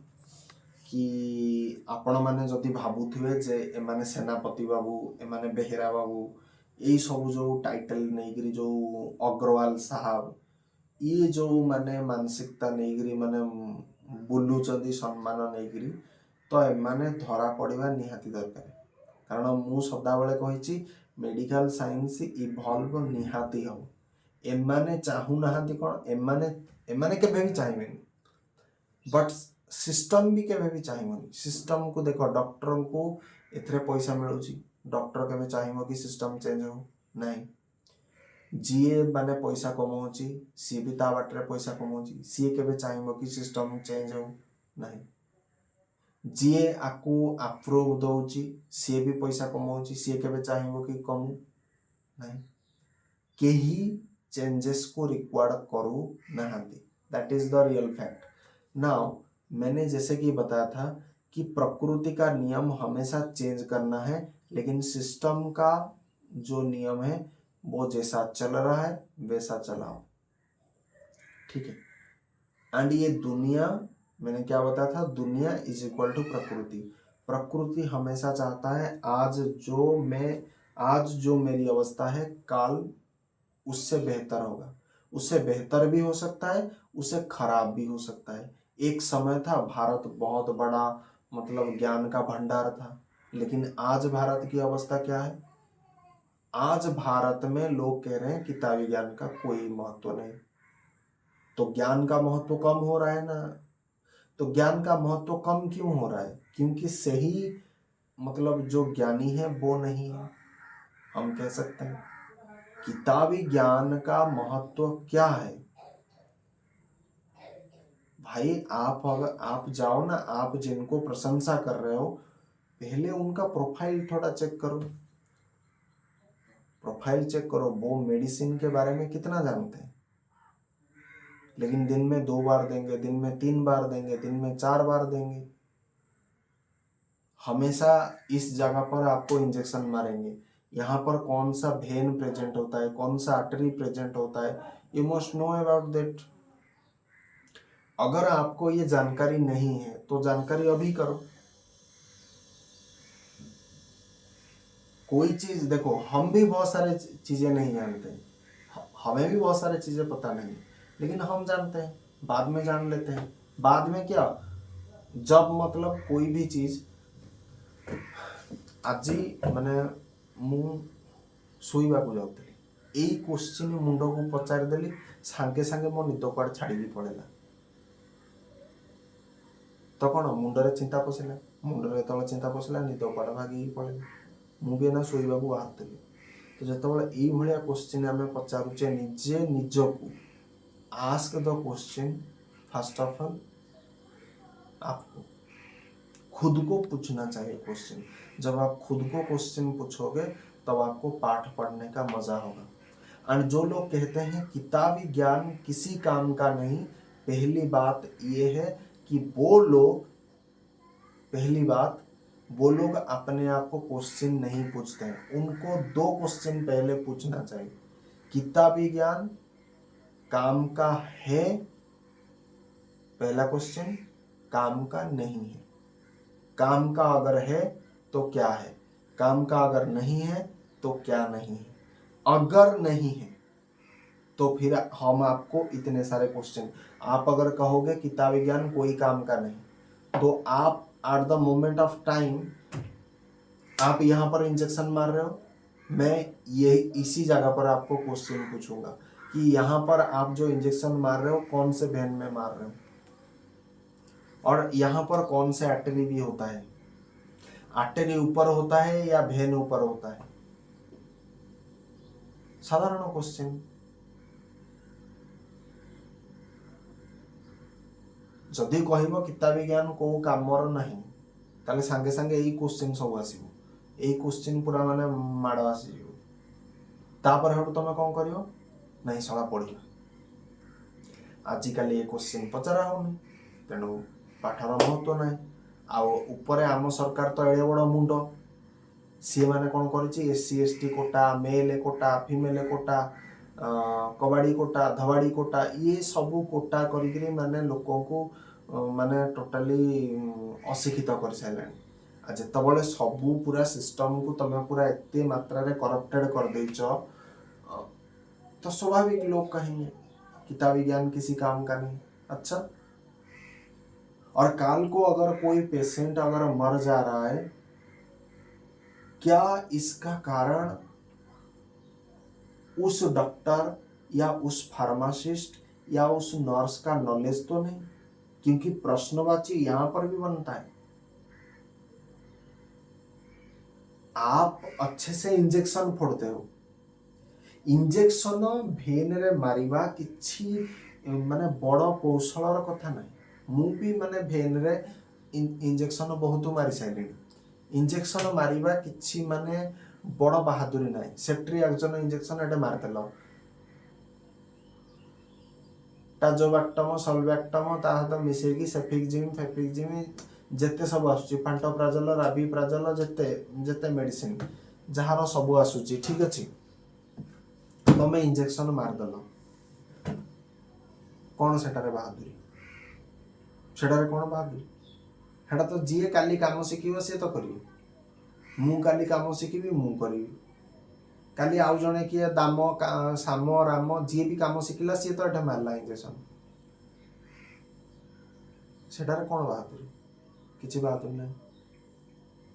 कि आपण माने जदि भाबुथिबे जे एमाने सेनापति बाबू, एमाने बेहेरा बाबू, यही सब जो टाइटल नहीं जो अग्रवाल साहब, ये जो माने मानसिकता नहीं माने बुलुचंदी सम्मान नहीं, तो एमाने धरा पड़िबा निहाती दरकार। कारण मु सदा बेले कहिछि मेडिकल साइंस इवॉल्व निहाती हो। एमाने चाहू नाहांती कोन, एमाने केबे भी चाहिबेनी, बट सिस्टम भी केबे भी चाहिबनी। सिस्टम को देखो, डॉक्टर को एथरे पैसा मिलुची, डॉक्टर केबे चाहिबो कि सिस्टम चेंज हो नहीं। जीए माने पैसा कमाउची सी भी ता बाटरे पैसा कमाउची, सी केबे चाहिबो कि सिस्टम चेंज हो नहीं। जीए आकु अप्रूव दउची सी भी पैसा कमाउची, सी केबे चाहिबो कि कमु नहीं। केही चेंजेस को रिक्वायर्ड करू नाहांती, that is the real fact. Now मैंने जैसे कि बताया था कि प्रकृति का नियम हमेशा चेंज करना है, लेकिन सिस्टम का जो नियम है वो जैसा चल रहा है वैसा चलाओ। ठीक है, एंड ये दुनिया, मैंने क्या बताया था, दुनिया इज इक्वल टू प्रकृति। प्रकृति हमेशा चाहता है आज जो मेरी अवस्था है काल उससे बेहतर होगा। उससे बेहतर भी हो सकता है, उससे खराब भी हो सकता है। एक समय था भारत बहुत बड़ा मतलब ज्ञान का भंडार था, लेकिन आज भारत की अवस्था क्या है? आज भारत में लोग कह रहे हैं किताबी ज्ञान का कोई महत्व नहीं। तो ज्ञान का महत्व कम हो रहा है ना। तो ज्ञान का महत्व कम क्यों हो रहा है? क्योंकि सही मतलब जो ज्ञानी है वो नहीं है, हम कह सकते हैं। किताबी ज्ञान का महत्व क्या है भाई? आप अगर आप जाओ ना, आप जिनको प्रशंसा कर रहे हो पहले उनका प्रोफाइल थोड़ा चेक करो, प्रोफाइल चेक करो, वो मेडिसिन के बारे में कितना जानते हैं। लेकिन दिन में 2 बार देंगे, दिन में 3 बार देंगे, दिन में 4 बार देंगे, हमेशा इस जगह पर आपको इंजेक्शन मारेंगे, यहाँ पर कौन सा वेन प्रेजेंट होता है, कौन सा आर्टरी प्रेजेंट होता है, you must know about that. अगर आपको ये जानकारी नहीं है तो जानकारी अभी करो। कोई चीज देखो, हम भी बहुत सारे चीजें नहीं जानते, हमें भी बहुत सारी चीजें पता नहीं, लेकिन हम जानते हैं, बाद में जान लेते हैं। बाद में क्या, जब मतलब कोई भी चीज आज माने मु ଶୋଇବାକୁ ଯାଉଥିଲି, ଏଇ କ୍ୱେଶ୍ଚିନ୍ ମୁଣ୍ଡକୁ ପଚାରିଦେଲି, ସାଙ୍ଗେ ସାଙ୍ଗେ ମୋ ନିଦ କୁଆଡ଼େ ଛାଡ଼ିକି ପଳେଇଲା। ତ କ'ଣ ମୁଣ୍ଡରେ ଚିନ୍ତା ପଶିଲା, ମୁଣ୍ଡରେ ଯେତେବେଳେ ଚିନ୍ତା ପଶିଲା ନିଦ କୁଆଡ଼େ ଭାଗିକି ପଳେଇଲା, ମୁଁ ବି ଏଇନା ଶୋଇବାକୁ ବାହାରୁଥିଲି। ତ ଯେତେବେଳେ ଏଇଭଳିଆ କ୍ୱେଶ୍ଚିନ୍ ଆମେ ପଚାରୁଛେ ନିଜେ ନିଜକୁ, ask the question first of all, आपको खुद को पूछना चाहिए क्वेश्चन। जब आप खुद को क्वेश्चन पूछोगे तब आपको पाठ पढ़ने का मजा होगा। एंड जो लोग कहते हैं किताबी ज्ञान किसी काम का नहीं, पहली बात ये है कि पहली बात वो लोग अपने आप को क्वेश्चन नहीं पूछते हैं। उनको 2 क्वेश्चन पहले पूछना चाहिए, किताबी ज्ञान काम का है, पहला क्वेश्चन, काम का नहीं है। काम का अगर है तो क्या है, काम का अगर नहीं है तो क्या नहीं है। अगर नहीं है तो फिर हम आपको इतने सारे क्वेश्चन, आप अगर कहोगे किताबी ज्ञान कोई काम का नहीं, तो आप eight the moment of time आप यहाँ पर इंजेक्शन मार रहे हो, मैं ये इसी जगह पर आपको क्वेश्चन पूछूंगा कि यहाँ पर आप जो इंजेक्शन मार रहे हो कौन से वेन में मार रहे हो, और यहाँ पर कौन से आर्टरी भी होता है, आर्टरी ऊपर होता है या वेन ऊपर होता है, साधारण क्वेश्चन। जदि कहब किताबी ज्ञान को कामर नहीं, ताले सांगे सांगे यही क्वेश्चन सब आसीबो, यही क्वेश्चन पूरा माने माड़ आसीबो। तापर हेतु तमे कौन करियो, नहीं सला पढ़िबा, आजिकाली ये क्वेश्चन पचरा होनी, तेणु पाठर महत्व ना। आउ ऊपर आम सरकार तो एड़े बड़ मुंड, सी मैंने कौन कर SC ST quota, male quota, female quota, कबाड़ी कोटा, धबाड़ी कोटा, ये सबू कोटा करी माने लोकों को माने टोटाली अशिक्षित कर सारे। जितेबाला सबू पूरा सिस्टम को तुम पूरा एते मात्रा रे करप्टेड कर देच, तो स्वाभाविक लोग कहेंगे किताबी ज्ञान किसी काम का नहीं। अच्छा, और काल को अगर कोई पेशेंट अगर मर जा रहा है, क्या इसका कारण उस डॉक्टर या उस फार्मासिस्ट या उस नर्स का नॉलेज तो नहीं? क्योंकि प्रश्नवाची यहां पर भी बनता है। आप अच्छे से इंजेक्शन फोड़ते हो, इंजेक्शन भेन रे मारिबा किछि माने बड़ कौशलर कथा नहीं। मु भी माने भेन रे इंजेक्शन बहुत मारी साइलिनी, इंजेक्शन मारिबा किछि माने बड़ बहादुरी नहीं। सेफ्ट्रिएक्सन इंजेक्शन एटे मारदेल, टाजोबैक्टम सल्बैक्टम ता सहित मिसेकी सेफिक्जिम फेफिक्जिम जेते सब आसुची, फांटोप्राजोल राबिप्राजोल जेते जेते मेडिसिन जहार सब आसुची, ठीक अच्छे तमें इंजेक्शन मारदेल, कौन सेटारे बहादुरी, सेटारे कौन बहादुरी? हेटा तो जी काली काम शिखिब सी तो करियो, मु काली काम शिखिबी मु करिबी, काली आउ जने किए दाम साम राम जी भी काम शिखिला सी तो एटा मारला इंजेक्शन, सेटारे कौन बहादुरी? किसी बहादुरी नहीं।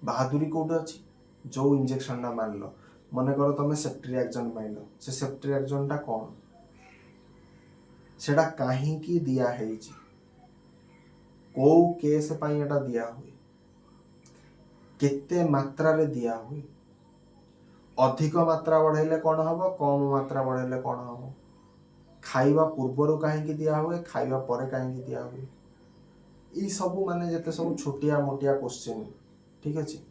बहादुरी कोटे अच्छी, जो इंजेक्शन टा मारल, मन कर तुम सेफ्ट्रिएक्सन मारल, से सेफ्ट्रिएक्सन टा कौन, सेटा काहींकी दिया हेइची, को केस पाई एटा दिया हुए, केते मात्रा रे दिया हुए। अधिक मात्रा बढ़ेले कौन हम, कम मात्रा बढ़ेले कौन हम, खाइबा पूर्वर कहीं दिया हुए, खाइबा पर कहीं दिया हुए, ये सब माने जिते सब छोटिया मोटिया क्वेश्चन। ठीक अच्छे।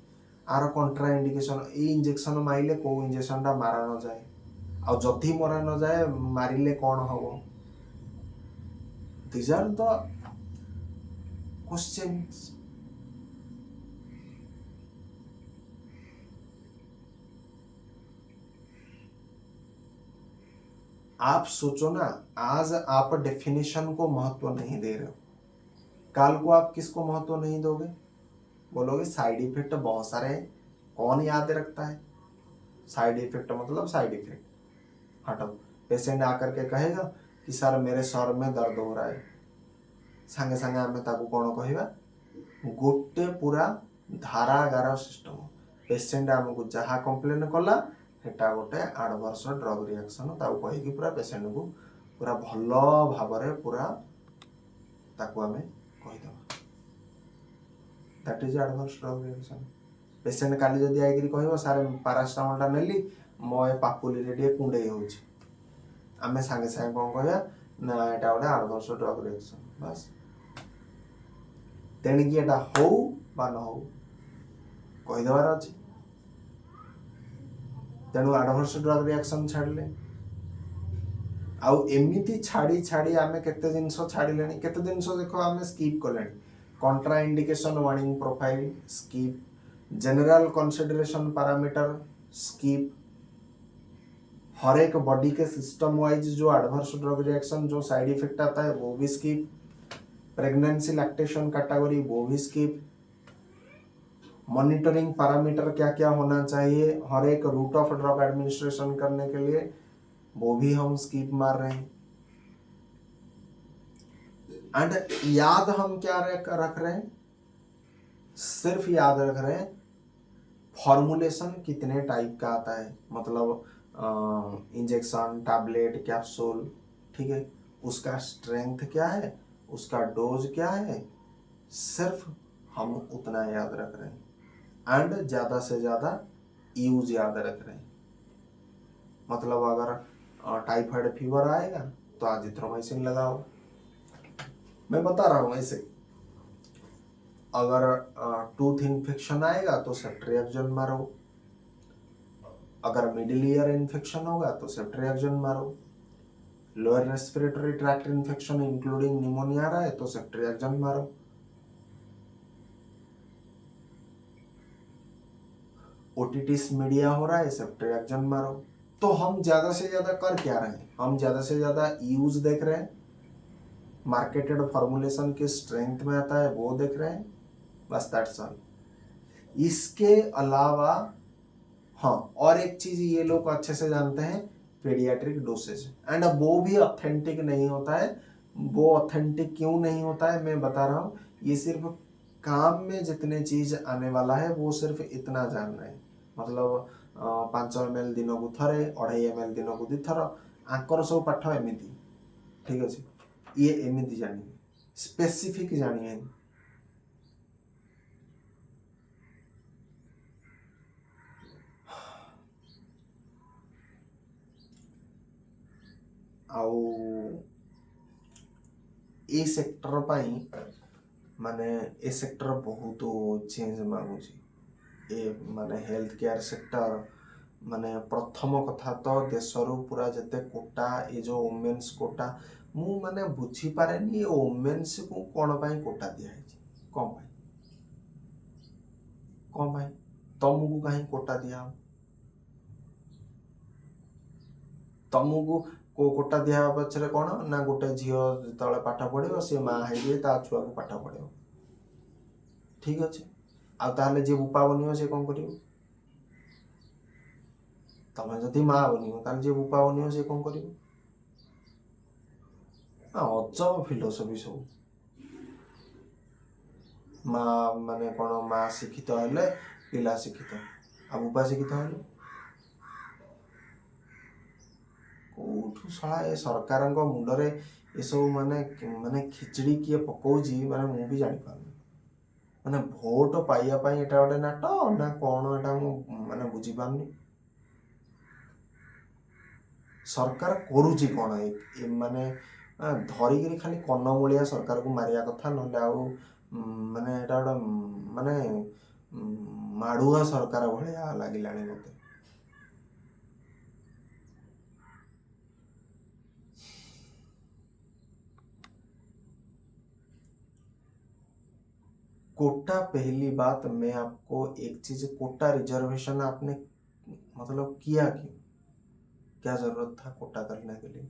आर कंट्रा इंडिकेशन, ये इंजेक्शन मारिले कौ इंजेक्शन टा मारा न जाए, आ जदि मरा न जाए मारिले कौन हम, these are the questions। आप सोचो ना, आज आप डेफिनेशन को महत्व नहीं दे रहे हो, कल को आप किसको महत्व नहीं दोगे, बोलोगे साइड इफेक्ट बहुत सारे हैं, कौन याद रखता है, साइड इफेक्ट मतलब साइड इफेक्ट, हटो। पेशेंट आकर के कहेगा कि सर मेरे सर में दर्द हो रहा है, सांगे सांगे आमे ताकू कौन कहवा, गोटे पूरा धारागार सिस्टम, पेशेंट आमको जहाँ कंप्लेन कला सेटा गोटे एडवर्स ड्रग रिएक्शन ताकू कहीकि पूरा पेशेंट को पूरा भल भाव पूरा ताकू आमे कहीदेवा, that is adverse drug reaction. Patient काली जदि आइकरी कहबो सारे पैरासिटामोल टा नेली मो ए पापुली रे टिके कुंडे होउची, आमे सांगे सांगे कौन कहया ना एटा गोटे एडवर्स ड्रग रिएक्शन, बस। तेणिकी एटा हो बा न हो कहीदेवार अच्छे। तेणु एडवर्स ड्रग रिएक्शन छाड़ले आउ एमिति छाड़ी छाड़ी आमे केते जिंस छाड़िलेनी, केते जिंस देखो आमे स्किप कलेनी, contraindication warning profile skip, general consideration parameter skip, हर एक बॉडी के सिस्टम वाइज जो एडवर्स ड्रग रिएक्शन जो साइड इफेक्ट आता है वो भी स्किप, प्रेगनेंसी लैक्टेशन कैटेगरी वो भी स्किप, मॉनिटरिंग पैरामीटर क्या क्या होना चाहिए हर एक रूट ऑफ ड्रग एडमिनिस्ट्रेशन करने के लिए वो भी हम स्किप मार रहे हैं। एंड याद हम क्या रख रहे हैं, सिर्फ याद रख रहे हैं फॉर्मुलेशन कितने टाइप का आता है, मतलब इंजेक्शन, टैबलेट, कैप्सूल, ठीक है, उसका स्ट्रेंथ क्या है, उसका डोज क्या है, सिर्फ हम उतना याद रख रहे हैं एंड ज्यादा से ज्यादा यूज याद रख रहे हैं। मतलब अगर टाइफाइड फीवर आएगा तो एजिथ्रोमाइसिन लगाओ, मैं बता रहा हूँ ऐसे। अगर टूथ इन्फेक्शन आएगा तो सेफ्ट्रिएक्सन मारो, अगर मिडिल ईयर इन्फेक्शन होगा तो सेफ्ट्रिएक्सन मारो, lower respiratory tract infection including pneumonia आ रहा है तो सेफ्ट्रिएक्सन मारो, ओटिटिस मीडिया हो रहा है सेफ्ट्रिएक्सन मारो। तो हम ज्यादा से ज्यादा कर क्या रहे हैं, हम ज्यादा से ज्यादा यूज देख रहे हैं, मार्केटेड फॉर्मुलेशन के स्ट्रेंथ में आता है वो देख रहे हैं, बस दैट्स ऑल। इसके अलावा हाँ और एक चीज ये लोग अच्छे से जानते हैं, पीडियाट्रिक डोसेज, एंड वो भी ऑथेंटिक नहीं होता है। वो ऑथेंटिक क्यों नहीं होता है मैं बता रहा हूँ, ये सिर्फ काम में जितने चीज आने वाला है वो सिर्फ इतना जान रहे हैं, मतलब 5 ml दिन को थरे, 2.5 ml दिन को 2 थर, आंकर सब पाठ एमती, ठीक अच्छे, ये एमती जानिए, स्पेसिफिक जानिए। आउ ए सेक्टर पाई माने ए सेक्टर बहुत चेंज मांगुची, ए माने हेल्थ केयर सेक्टर माने प्रथम कथा तो देशरू पूरा जते कोटा ये जो वुमेन्स कोटा मु माने बुझी पारेनी ये वुमेन्स को कोन पाई कोटा दिया है, कौन पाई तुमको कहीं कोटा दिया, तुमको को कोटा दिया पछरे कौन ना गोटे झील जो पाठ पढ़ो सी माँ है ता छुआ को पाठ पढ़ो, ठीक अच्छे, आगे जी बुपा बन सी कौन कर, तमें जदि माँ बन जी बुपा बन सी कौन कर, अजब फिलोसफी सब। माँ माने कौन माँ शिक्षित हेले पिला शिक्षित, आ बुपा शिक्षित हेले कौठू शला ए सरकार मुंडरे ये सब माने माने खिचड़ी किए पकाउची माने मु भी जानी पारनी। ମାନେ ଭୋଟ ପାଇବା ପାଇଁ ଏଟା ଗୋଟେ ନାଟ ନା କଣ ଏଟା ମୁଁ ମାନେ ବୁଝିପାରୁନି। ସରକାର କରୁଛି କଣ ମାନେ ଧରିକିରି ଖାଲି କନମୂଳିଆ ସରକାରକୁ ମାରିବା କଥା, ନହେଲେ ଆଉ ମାନେ ଏଟା ଗୋଟେ ମାନେ ମାଡ଼ୁଆ ସରକାର ଭଳିଆ ଲାଗିଲାଣି ମତେ। कोटा, पहली बात मैं आपको एक चीज, कोटा रिजर्वेशन आपने मतलब किया क्यों? क्या जरूरत था कोटा करने के लिए?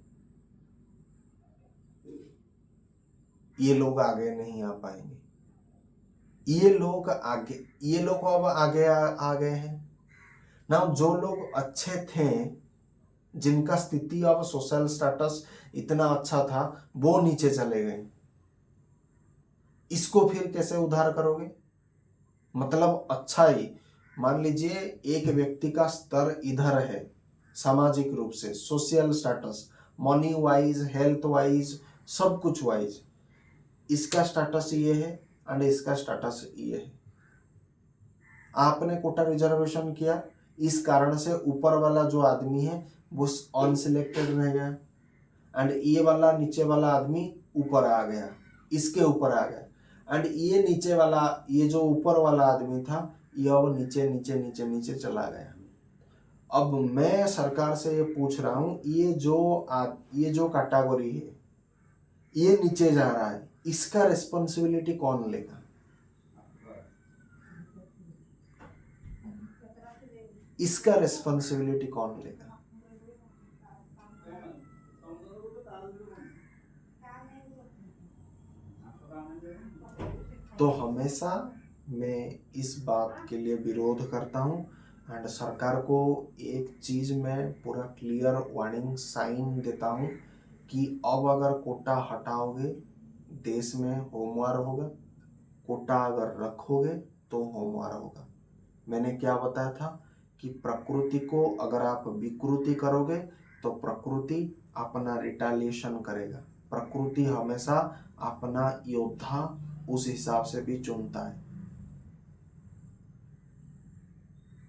ये लोग आगे नहीं आ पाएंगे। ये लोग अब आगे आ गए हैं ना। जो लोग अच्छे थे, जिनका स्थिति अब सोशल स्टेटस इतना अच्छा था, वो नीचे चले गए। इसको फिर कैसे उद्धार करोगे? मतलब अच्छा ही मान लीजिए एक व्यक्ति का स्तर इधर है, सामाजिक रूप से, social status, money wise, health wise, सब कुछ वाइज, इसका स्टेटस ये है एंड इसका स्टेटस ये है। आपने कोटा रिजर्वेशन किया, इस कारण से ऊपर वाला जो आदमी है वो अनसिलेक्टेड रह गया एंड ये वाला नीचे वाला आदमी ऊपर आ गया, इसके ऊपर आ गया एंड ये नीचे वाला, ये जो ऊपर वाला आदमी था, ये अब नीचे नीचे नीचे नीचे चला गया। अब मैं सरकार से ये पूछ रहा हूं, ये जो कैटेगरी है, ये नीचे जा रहा है, इसका रिस्पॉन्सिबिलिटी कौन लेगा? इसका रिस्पॉन्सिबिलिटी कौन लेगा? तो हमेशा मैं इस बात के लिए विरोध करता हूं एंड सरकार को एक चीज मैं पूरा क्लियर वार्निंग साइन देता हूं कि अब अगर कोटा हटाओगे, देश में होमवार होगा। कोटा अगर रखोगे तो होमवार होगा। मैंने क्या बताया था कि प्रकृति को अगर आप विकृति करोगे तो प्रकृति अपना रिटालिएशन करेगा। प्रकृति हमेशा अपना योद्धा उस हिसाब से भी चुनता है।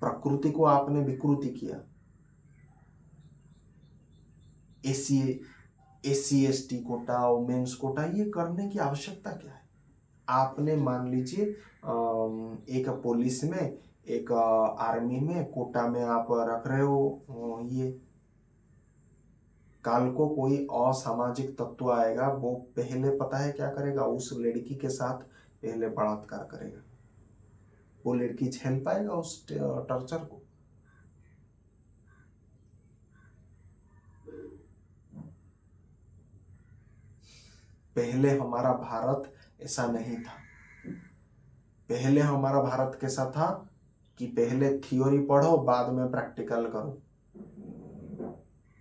प्रकृति को आपने विकृति किया, SC ST quota, women's quota, ये करने की आवश्यकता क्या है? आपने मान लीजिए एक पुलिस में, एक आर्मी में कोटा में आप रख रहे हो, ये काल को कोई असामाजिक तत्व आएगा, वो पहले पता है क्या करेगा? उस लड़की के साथ पहले बलात्कार करेगा। वो लड़की झेल पाएगा उस टॉर्चर को? पहले हमारा भारत ऐसा नहीं था। पहले हमारा भारत कैसा था कि पहले थ्योरी पढ़ो, बाद में प्रैक्टिकल करो।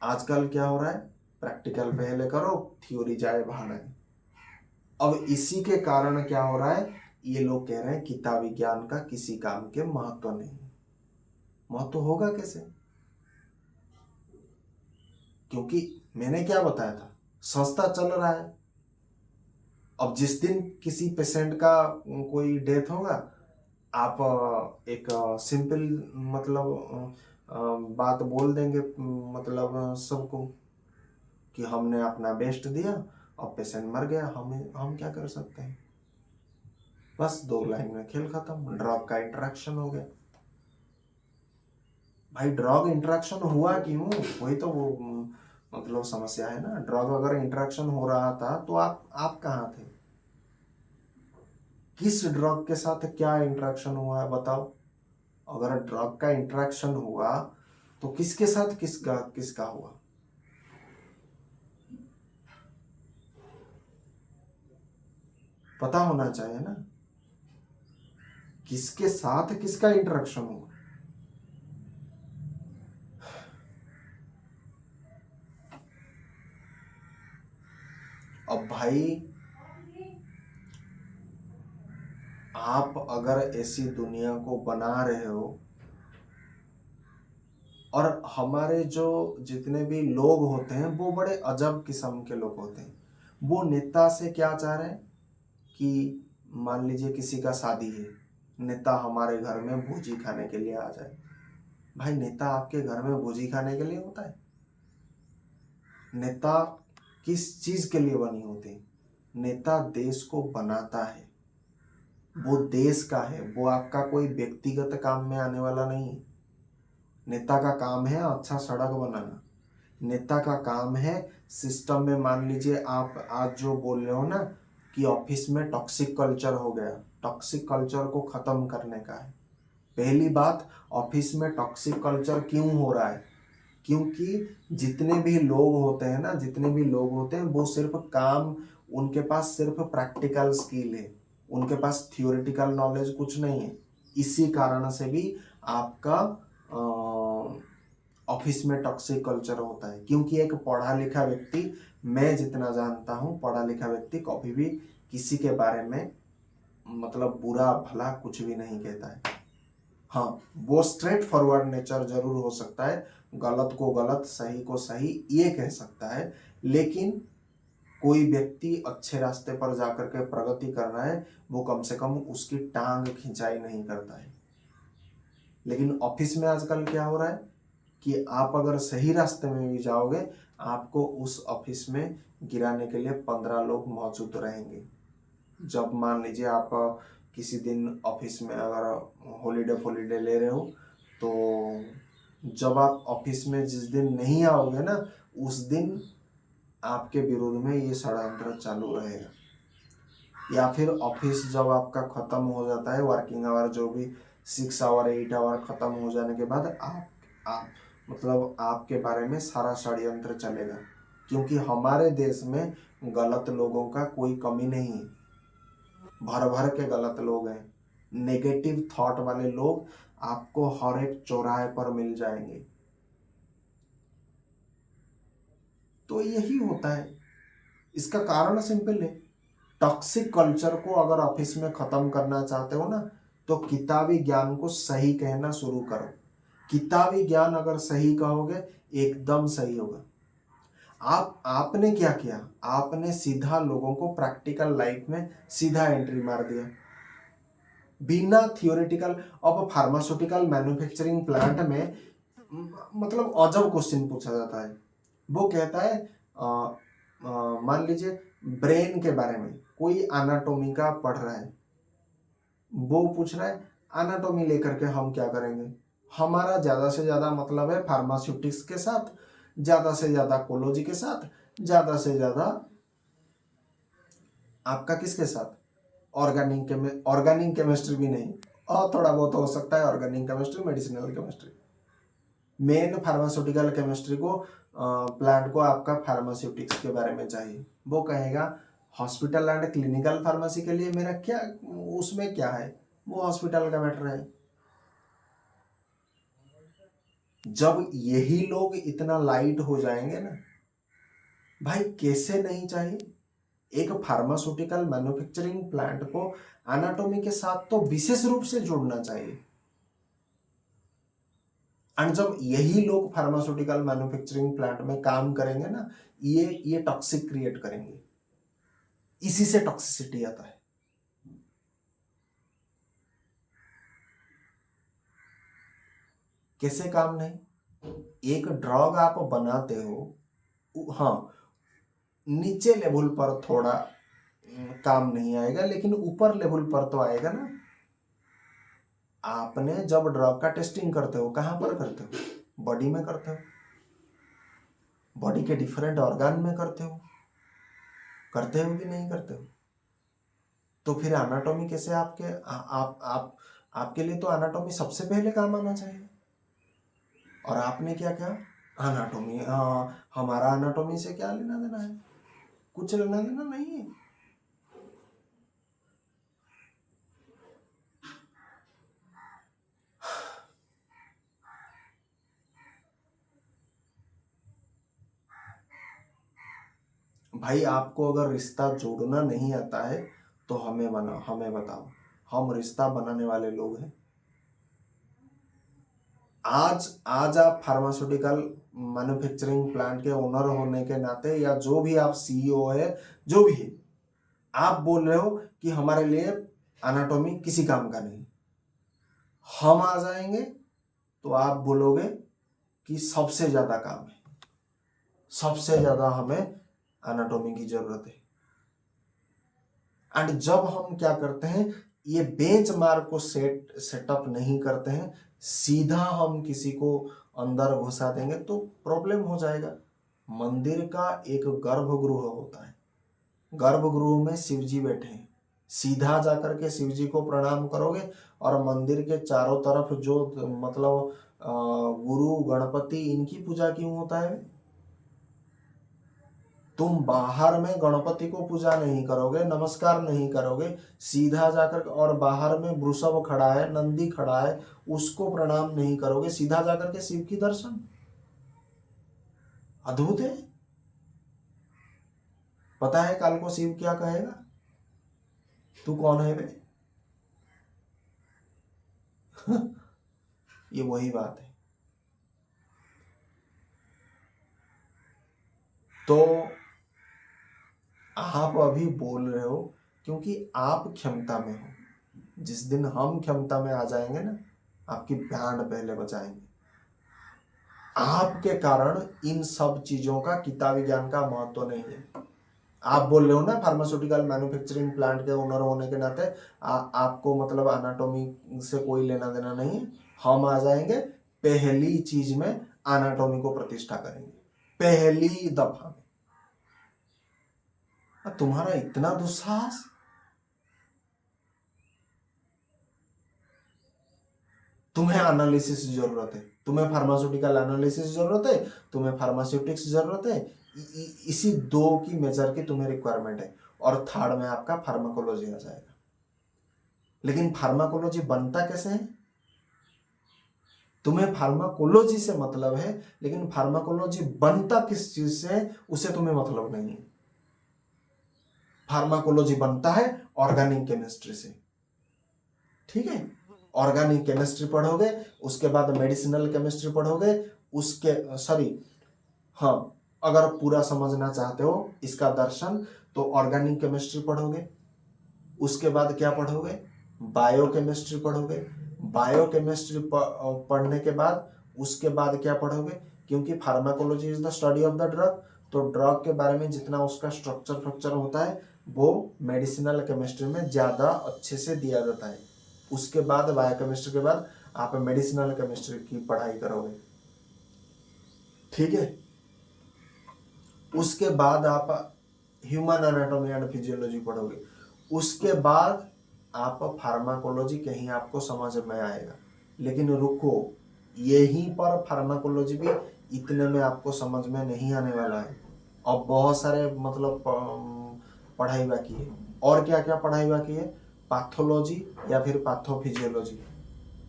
आजकल क्या हो रहा है? प्रैक्टिकल पहले करो, थ्योरी जाए भाड़े। अब इसी के कारण क्या हो रहा है? ये लोग कह रहे हैं किताबी ज्ञान का किसी काम के महत्व नहीं। महत्व होगा कैसे? क्योंकि मैंने क्या बताया था, संस्था चल रहा है। अब जिस दिन किसी पेशेंट का कोई डेथ होगा, आप एक सिंपल मतलब बात बोल देंगे, मतलब सबको, कि हमने अपना बेस्ट दिया और पेशेंट मर गया, हम क्या कर सकते हैं? बस 2 लाइन में खेल खत्म। ड्रग का इंटरेक्शन हो गया। भाई ड्रग इंटरेक्शन हुआ क्यों? वही तो वो मतलब समस्या है ना। ड्रग अगर इंटरेक्शन हो रहा था तो आप कहाँ थे? किस ड्रग के साथ क्या इंटरेक्शन हुआ है बताओ? अगर ड्रग का इंटरेक्शन हुआ तो किसके साथ किसका किसका हुआ? पता होना चाहिए ना, किसके साथ किसका इंटरेक्शन हुआ। अब भाई आप अगर ऐसी दुनिया को बना रहे हो, और हमारे जो जितने भी लोग होते हैं वो बड़े अजब किस्म के लोग होते हैं। वो नेता से क्या चाह रहे हैं कि मान लीजिए किसी का शादी है, नेता हमारे घर में भोजी खाने के लिए आ जाए। भाई नेता आपके घर में भोजी खाने के लिए होता है? नेता किस चीज के लिए बनी होती? नेता देश को बनाता है, वो देश का है, वो आपका कोई व्यक्तिगत काम में आने वाला नहीं है। नेता का काम है अच्छा सड़क बनाना, नेता का काम है सिस्टम में, मान लीजिए आप आज जो बोल रहे हो ना कि ऑफिस में टॉक्सिक कल्चर हो गया, टॉक्सिक कल्चर को खत्म करने का है। पहली बात, ऑफिस में टॉक्सिक कल्चर क्यों हो रहा है? क्योंकि जितने भी लोग होते हैं ना, जितने भी लोग होते हैं वो सिर्फ काम, उनके पास सिर्फ प्रैक्टिकल स्किल है, उनके पास थियोरिटिकल नॉलेज कुछ नहीं है। इसी कारण से भी आपका ऑफिस में टॉक्सिक कल्चर होता है। क्योंकि एक पढ़ा लिखा व्यक्ति, मैं जितना जानता हूँ, पढ़ा लिखा व्यक्ति कभी भी किसी के बारे में मतलब बुरा भला कुछ भी नहीं कहता है। हाँ, वो स्ट्रेट फॉरवर्ड नेचर जरूर हो सकता है, गलत को गलत सही को सही ये कह सकता है, लेकिन कोई व्यक्ति अच्छे रास्ते पर जाकर के प्रगति कर रहा है वो कम से कम उसकी टांग खिंचाई नहीं करता है। लेकिन ऑफिस में आजकल क्या हो रहा है कि आप अगर सही रास्ते में भी जाओगे, आपको उस ऑफिस में गिराने के लिए 15 लोग मौजूद रहेंगे। जब मान लीजिए आप किसी दिन ऑफिस में अगर हॉलीडे ले रहे हो, तो जब आप ऑफिस में जिस दिन नहीं आओगे ना, उस दिन आपके विरोध में ये षड्यंत्र चालू रहेगा। या फिर ऑफिस जब आपका खत्म हो जाता है, वर्किंग आवर जो भी 6 आवर 8 आवर खत्म हो जाने के बाद आप मतलब आपके बारे में सारा षड्यंत्र चलेगा। क्योंकि हमारे देश में गलत लोगों का कोई कमी नहीं है, भर भर के गलत लोग हैं, नेगेटिव थॉट वाले लोग आपको हर एक चौराहे पर मिल जाएंगे। तो यही होता है, इसका कारण सिंपल है। टॉक्सिक कल्चर को अगर ऑफिस में खत्म करना चाहते हो ना, तो किताबी ज्ञान को सही कहना शुरू करो। किताबी ज्ञान अगर सही कहोगे एकदम सही होगा। आपने क्या किया, आपने सीधा लोगों को प्रैक्टिकल लाइफ में सीधा एंट्री मार दिया बिना थियोरेटिकल। अब फार्मास्यूटिकल मैन्युफैक्चरिंग प्लांट में मतलब अजब क्वेश्चन पूछा जाता है। वो कहता है मान लीजिए ब्रेन के बारे में कोई एनाटॉमी का पढ़ रहा है, वो पूछ रहा है एनाटॉमी लेकर के हम क्या करेंगे? हमारा ज्यादा से ज्यादा मतलब है फार्मास्यूटिक्स के साथ, ज्यादा से ज्यादा कोलोजी के साथ, ज्यादा से ज्यादा आपका किसके साथ, ऑर्गेनिक केमिस्ट्री भी नहीं, और थोड़ा बहुत हो सकता है organic chemistry, medicinal chemistry. Main pharmaceutical chemistry को प्लांट को आपका फार्मास्यूटिक्स के बारे में चाहिए। वो कहेगा हॉस्पिटल एंड क्लिनिकल फार्मेसी के लिए मेरा क्या, उसमें क्या है, वो हॉस्पिटल का मैटर है। जब यही लोग इतना लाइट हो जाएंगे ना, भाई कैसे नहीं चाहिए। एक फार्मास्यूटिकल मैन्युफैक्चरिंग प्लांट को एनाटॉमी के साथ तो विशेष रूप से जोड़ना चाहिए। एंड जब यही लोग फार्मास्यूटिकल मैन्युफैक्चरिंग प्लांट में काम करेंगे ना, ये टॉक्सिक क्रिएट करेंगे, इसी से टॉक्सिसिटी आता है। कैसे काम नहीं, एक ड्रग आप बनाते हो, हाँ नीचे लेवल पर थोड़ा काम नहीं आएगा, लेकिन ऊपर लेवल पर तो आएगा ना। आपने जब ड्रग का टेस्टिंग करते हो कहां पर करते हो? बॉडी में करते हो, बॉडी के डिफरेंट ऑर्गन में करते हो कि नहीं करते हो? तो फिर एनाटॉमी कैसे आपके आप आपके लिए तो एनाटॉमी सबसे पहले काम आना चाहिए। और आपने क्या किया, एनाटॉमी, हमारा एनाटॉमी से क्या लेना देना है? कुछ लेना देना नहीं है। भाई आपको अगर रिश्ता जोड़ना नहीं आता है तो हमें बताओ, हम रिश्ता बनाने वाले लोग हैं। आज आज आप फार्मास्यूटिकल मैन्युफैक्चरिंग प्लांट के ओनर होने के नाते, या जो भी आप सीईओ है, जो भी है, आप बोल रहे हो कि हमारे लिए एनाटॉमी किसी काम का नहीं, हम आ जाएंगे तो आप बोलोगे कि सबसे ज्यादा काम है, सबसे ज्यादा हमें एनाटॉमी की जरूरत है। एंड जब हम क्या करते हैं, ये बेंचमार्क को सेटअप नहीं करते हैं, सीधा हम किसी को अंदर घुसा देंगे तो प्रॉब्लम हो जाएगा। मंदिर का एक गर्भगृह होता है, गर्भगृह में शिव जी बैठे हैं, सीधा जाकर के शिव जी को प्रणाम करोगे और मंदिर के चारों तरफ जो मतलब गुरु गणपति इनकी पूजा क्यों होता है? तुम बाहर में गणपति को पूजा नहीं करोगे, नमस्कार नहीं करोगे, सीधा जाकर और बाहर में वृषभ खड़ा है, नंदी खड़ा है, उसको प्रणाम नहीं करोगे, सीधा जाकर के शिव की दर्शन। अद्भुत है। पता है कल को शिव क्या कहेगा? तू कौन है बे? ये वही बात है। तो आप अभी बोल रहे हो क्योंकि आप क्षमता में हो। जिस दिन हम क्षमता में आ जाएंगे ना, आपकी बैंड पहले बजाएंगे। आपके कारण इन सब चीजों का किताबी ज्ञान का महत्व नहीं है। आप बोल रहे हो ना फार्मास्यूटिकल मैन्युफैक्चरिंग प्लांट के ओनर होने के नाते आपको मतलब एनाटॉमी से कोई लेना देना नहीं है। हम आ जाएंगे, पहली चीज में एनाटॉमी को प्रतिष्ठा करेंगे, पहली दफा में। तुम्हारा इतना दुस्साहस? तुम्हें एनालिसिस जरूरत है, तुम्हें फार्मास्यूटिकल एनालिसिस जरूरत है, तुम्हें फार्मास्यूटिक्स जरूरत है, इसी दो की मेजर की तुम्हें रिक्वायरमेंट है। और थर्ड में आपका फार्माकोलॉजी आ जाएगा। लेकिन फार्माकोलॉजी बनता कैसे है? तुम्हें फार्माकोलॉजी से मतलब है, लेकिन फार्माकोलॉजी बनता किस चीज से उसे तुम्हें मतलब नहीं है। फार्माकोलॉजी बनता है ऑर्गेनिक केमिस्ट्री से। ठीक है, ऑर्गेनिक केमिस्ट्री पढ़ोगे, उसके बाद मेडिसिनल केमिस्ट्री पढ़ोगे, उसके सॉरी हाँ, अगर पूरा समझना चाहते हो इसका दर्शन तो ऑर्गेनिक केमिस्ट्री पढ़ोगे, उसके बाद क्या पढ़ोगे? बायोकेमिस्ट्री पढ़ोगे। बायोकेमिस्ट्री पढ़ने के बाद उसके बाद क्या पढ़ोगे? क्योंकि pharmacology is the study of the drug, तो ड्रग के बारे में जितना उसका स्ट्रक्चर होता है वो मेडिसिनल केमिस्ट्री में ज्यादा अच्छे से दिया जाता है। उसके बाद बायोकेमिस्ट्री के बाद आप मेडिसिनल केमिस्ट्री की पढ़ाई करोगे। ठीक है, उसके बाद आप ह्यूमन एनाटॉमी एंड फिजियोलॉजी पढ़ोगे। उसके बाद आप फार्माकोलॉजी कहीं आपको समझ में आएगा। लेकिन रुको, यहीं पर फार्माकोलॉजी भी इतने में आपको समझ में नहीं आने वाला है। और बहुत सारे मतलब पढ़ाई बाकी है। और क्या क्या पढ़ाई बाकी है? पैथोलॉजी या फिर पैथोफिजियोलॉजी,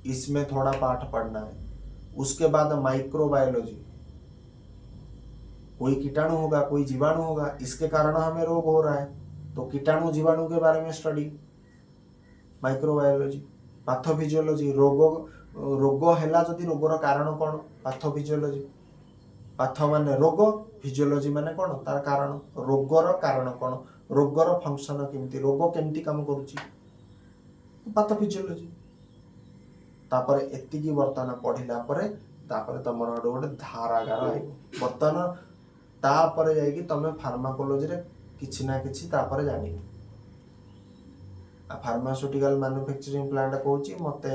इसमें थोड़ा पाठ पढ़ना है। उसके बाद माइक्रोबायोलॉजी, कोई कीटाणु होगा, कोई जीवाणु होगा, इसके कारण हमें रोग हो रहा है, तो कीटाणु जीवाणु के बारे में स्टडी, माइक्रोबायोलॉजी। पैथोफिजियोलॉजी, रोग हैला जदि रोगर कारण कौन? पैथोफिजियोलॉजी। पाथ माने रोग, फिजियोलॉजी माने कौन? तार कारण, रोगर कारण कौन, रोगर फंक्शन केमती, रोग केमती काम करूची, पैथोफिजियोलॉजी। तापर एतिकी वर्तमान पढ़िला परे तापर तमर गोटे धारागार आइबो। वर्तमान तापर जाइकी तमे फार्माकोलॉजी रे किछि ना किछि तापर जानिबो। फार्मास्यूटिकल मैन्युफैक्चरिंग प्लांट कहूँ मते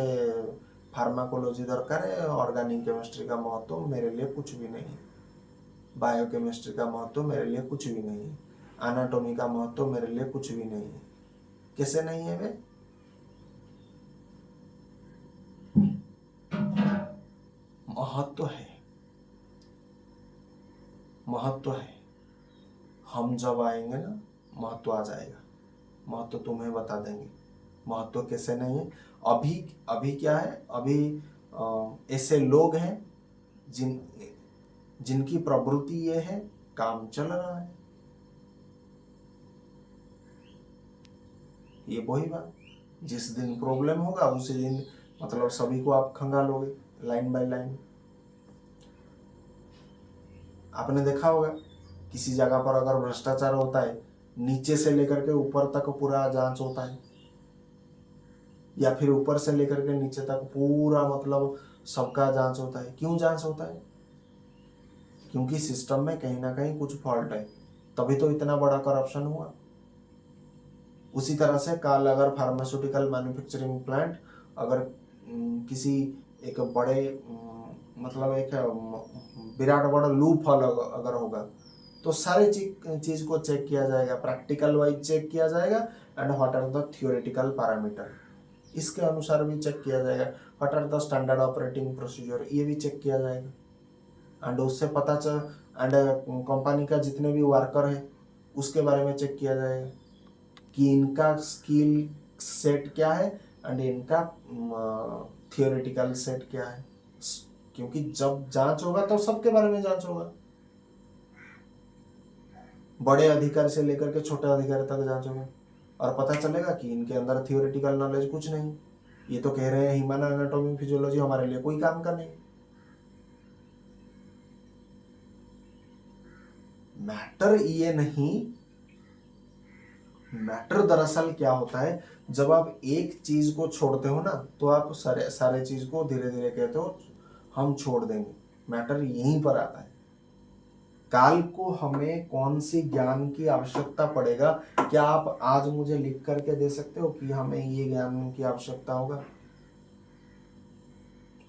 फार्माकोलॉजी दरकार है, ऑर्गेनिक केमिस्ट्री का महत्व मेरे लिए कुछ भी नहीं, बायोकेमिस्ट्री का महत्व मेरे लिए कुछ भी नहीं, एनाटॉमी का महत्व मेरे लिए कुछ भी नहीं है। कैसे नहीं है वे? महत्व है, महत्व है। हम जब आएंगे ना महत्व आ जाएगा, महत्व तुम्हें बता देंगे। महत्व कैसे नहीं है? अभी अभी क्या है, अभी ऐसे लोग हैं जिनकी प्रवृत्ति ये है, काम चल रहा है। ये वही बात, जिस दिन प्रॉब्लम होगा उसी दिन मतलब सभी को आप खंगालोगे लाइन बाय लाइन। आपने देखा होगा किसी जगह पर अगर भ्रष्टाचार होता है, नीचे से लेकर के ऊपर तक पूरा जांच होता है, या फिर ऊपर से लेकर के नीचे तक पूरा मतलब सबका जांच होता है? क्यों जांच होता है? क्योंकि सिस्टम में कहीं ना कहीं कुछ फॉल्ट है, तभी तो इतना बड़ा करप्शन हुआ। उसी तरह से कल अगर फार्मास्यूटिकल मैन्युफैक्चरिंग प्लांट अगर किसी एक बड़े मतलब एक विराट बड़ा लूप होल अगर होगा, तो सारे चीज को चेक किया जाएगा, प्रैक्टिकल वाइज चेक किया जाएगा, and what are the theoretical parameter, इसके अनुसार भी चेक किया जाएगा, what are the standard operating procedure, ये भी चेक किया जाएगा। एंड उससे पता चल, एंड कंपनी का जितने भी वर्कर है उसके बारे में चेक किया जाएगा कि इनका स्किल सेट क्या है एंड इनका थियोरेटिकल सेट क्या है। क्योंकि जब जांच होगा तो सबके बारे में जांच होगा, बड़े अधिकारी से लेकर के छोटे अधिकारी तक जांच होगा, और पता चलेगा कि इनके अंदर थियोरेटिकल नॉलेज कुछ नहीं, ये तो कह रहे हैं ह्यूमन एनाटॉमी फिजियोलॉजी हमारे लिए कोई काम का नहीं। मैटर ये नहीं, मैटर दरअसल क्या होता है, जब आप एक चीज को छोड़ते हो ना तो आप सारे सारे चीज को धीरे धीरे कहते हो हम छोड़ देंगे। मैटर यहीं पर आता है। काल को हमें कौन सी ज्ञान की आवश्यकता पड़ेगा, क्या आप आज मुझे लिख करके दे सकते हो कि हमें ये ज्ञान की आवश्यकता होगा?